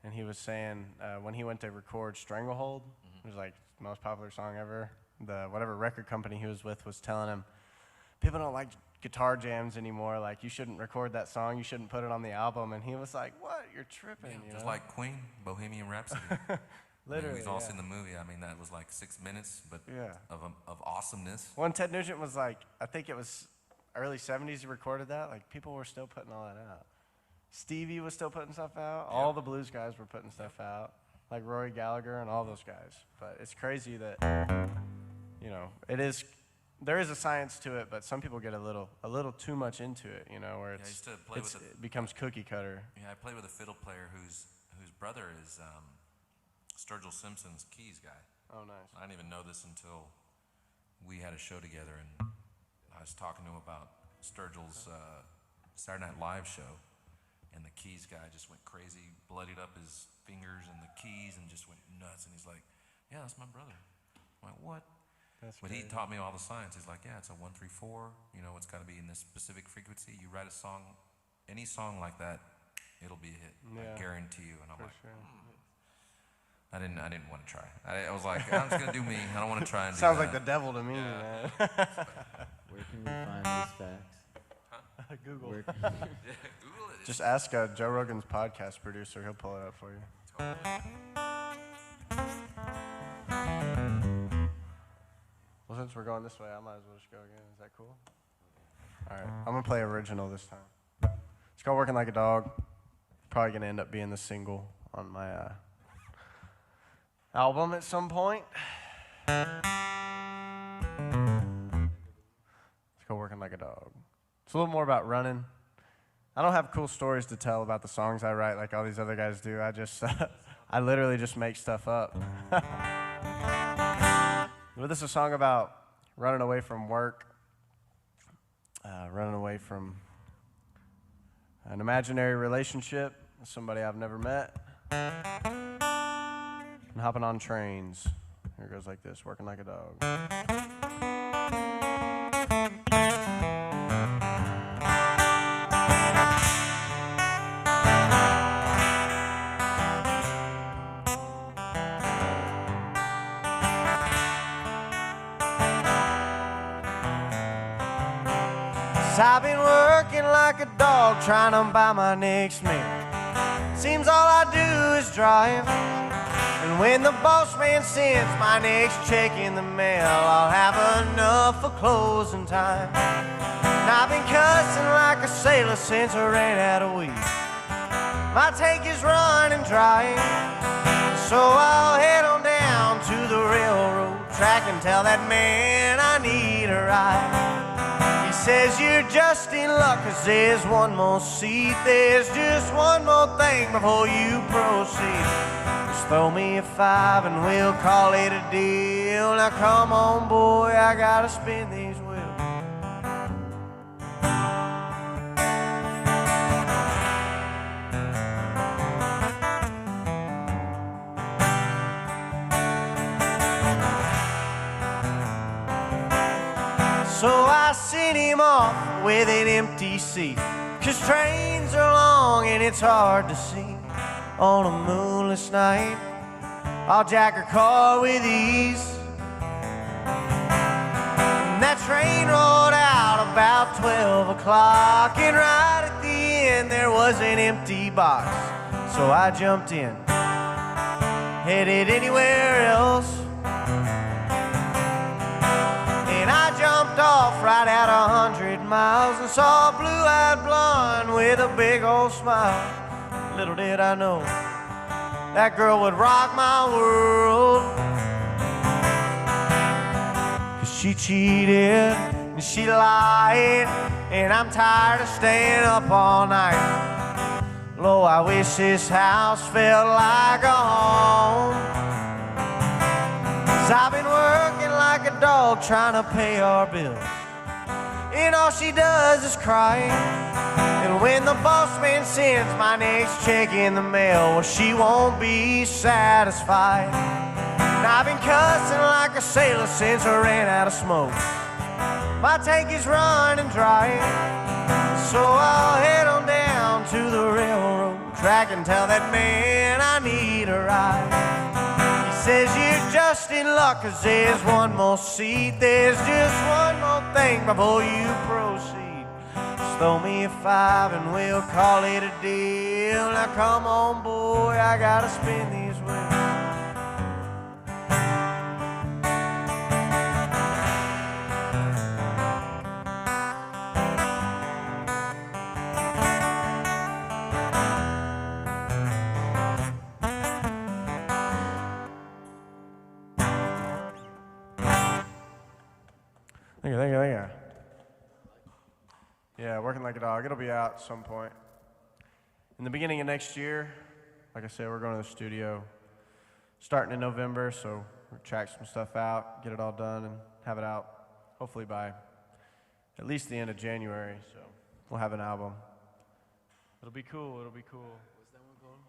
and he was saying when he went to record Stranglehold, it was like the most popular song ever, whatever record company he was with was telling him, people don't like guitar jams anymore, like you shouldn't record that song, you shouldn't put it on the album, and he was like, what, you're tripping, Yeah, you just know? like Queen, Bohemian Rhapsody. Literally, we've all yeah. seen the movie. I mean, that was like 6 minutes, but Yeah. of awesomeness. Well, and Ted Nugent was like, I think it was early 70s he recorded that, like people were still putting all that out. Stevie was still putting stuff out, all the blues guys were putting stuff out, like Rory Gallagher and all those guys. But it's crazy that, you know, there is a science to it, but some people get a little too much into it, you know, where I used to play with it becomes cookie cutter. Yeah, I played with a fiddle player whose brother is Sturgill Simpson's keys guy. Oh, nice. I didn't even know this until we had a show together, and I was talking to him about Sturgill's Saturday Night Live show, and the keys guy just went crazy, bloodied up his fingers and the keys, and just went nuts. And he's like, yeah, that's my brother. I'm like, what? But he crazy. taught me all the science. He's like, yeah, it's a 1, 3, 4. You know, it's got to be in this specific frequency. You write a song, any song like that, it'll be a hit. Yeah. I guarantee you. And I'm For like, sure. I didn't want to try. I was like, I'm just gonna do me. I don't want to try and Sounds do like the devil to me, man. Where can we find these facts? Google. Where can Google it. Just ask Joe Rogan's podcast producer. He'll pull it up for you. Well, since we're going this way, I might as well just go again. Is that cool? All right. I'm going to play original this time. It's called Working Like a Dog. Probably going to end up being the single on my album at some point. It's called Working Like a Dog. It's a little more about running. I don't have cool stories to tell about the songs I write like all these other guys do. I just, I literally just make stuff up. But this is a song about running away from work, running away from an imaginary relationship with somebody I've never met, and hopping on trains. Here it goes like this, working like a dog. I've been working like a dog trying to buy my next meal. Seems all I do is drive. And when the boss man sends my next check in the mail, I'll have enough for closing time. And I've been cussing like a sailor since I ran out of weed. My tank is running dry, so I'll head on down to the railroad track and tell that man I need a ride. He says you're just in luck 'cause there's one more seat. There's just one more thing before you proceed. Just throw me a 5 and we'll call it a deal. Now come on, boy, I gotta spin these wheels. So I sent him off with an empty seat, 'cause trains are long and it's hard to see on a moonless night. I'll jack her car with ease. And that train rolled out about 12 o'clock, and right at the end there was an empty box. So I jumped in, headed anywhere else. And I jumped off right at 100 miles and saw a blue-eyed blonde with a big old smile. Little did I know that girl would rock my world. 'Cause she cheated and she lied, and I'm tired of staying up all night. Lord, I wish this house felt like a home. 'Cause I've been working like a dog trying to pay our bills, and all she does is cry. And when the boss man sends my next check in the mail, well, she won't be satisfied. And I've been cussing like a sailor since I ran out of smoke. My tank is running dry, so I'll head on down to the railroad track and tell that man I need a ride. He says you're just in luck 'cause there's one more seat. There's just one more thing before you proceed. Just throw me a 5 and we'll call it a deal. Now come on, boy, I gotta spin these wheels. Thank you. Yeah, working like a dog. It'll be out at some point. In the beginning of next year, like I said, we're going to the studio starting in November, so we'll track some stuff out, get it all done, and have it out hopefully by at least the end of January, so we'll have an album. It'll be cool. What's that one called?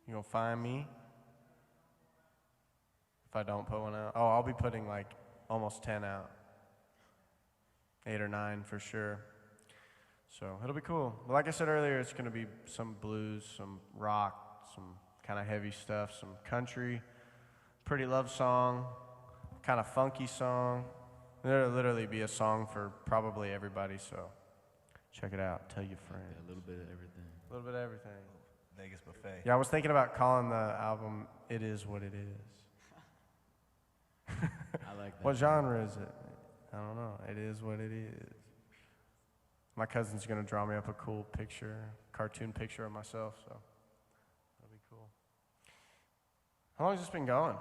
You gonna find me? I don't put one out. Oh, I'll be putting like almost 10 out. 8 or 9 for sure. So it'll be cool. But like I said earlier, it's going to be some blues, some rock, some kind of heavy stuff, some country, pretty love song, kind of funky song. There'll literally be a song for probably everybody, so check it out. Tell your friends. Yeah, a little bit of everything. A little bit of everything. Vegas buffet. Yeah, I was thinking about calling the album It Is What It Is. I like that. What genre is it? I don't know. It is what it is. My cousin's going to draw me up a cool picture, cartoon picture of myself, so that'll be cool. How long has this been going?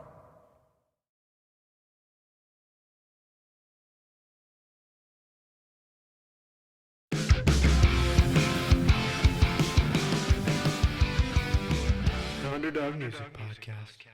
The Underdog Music Podcast.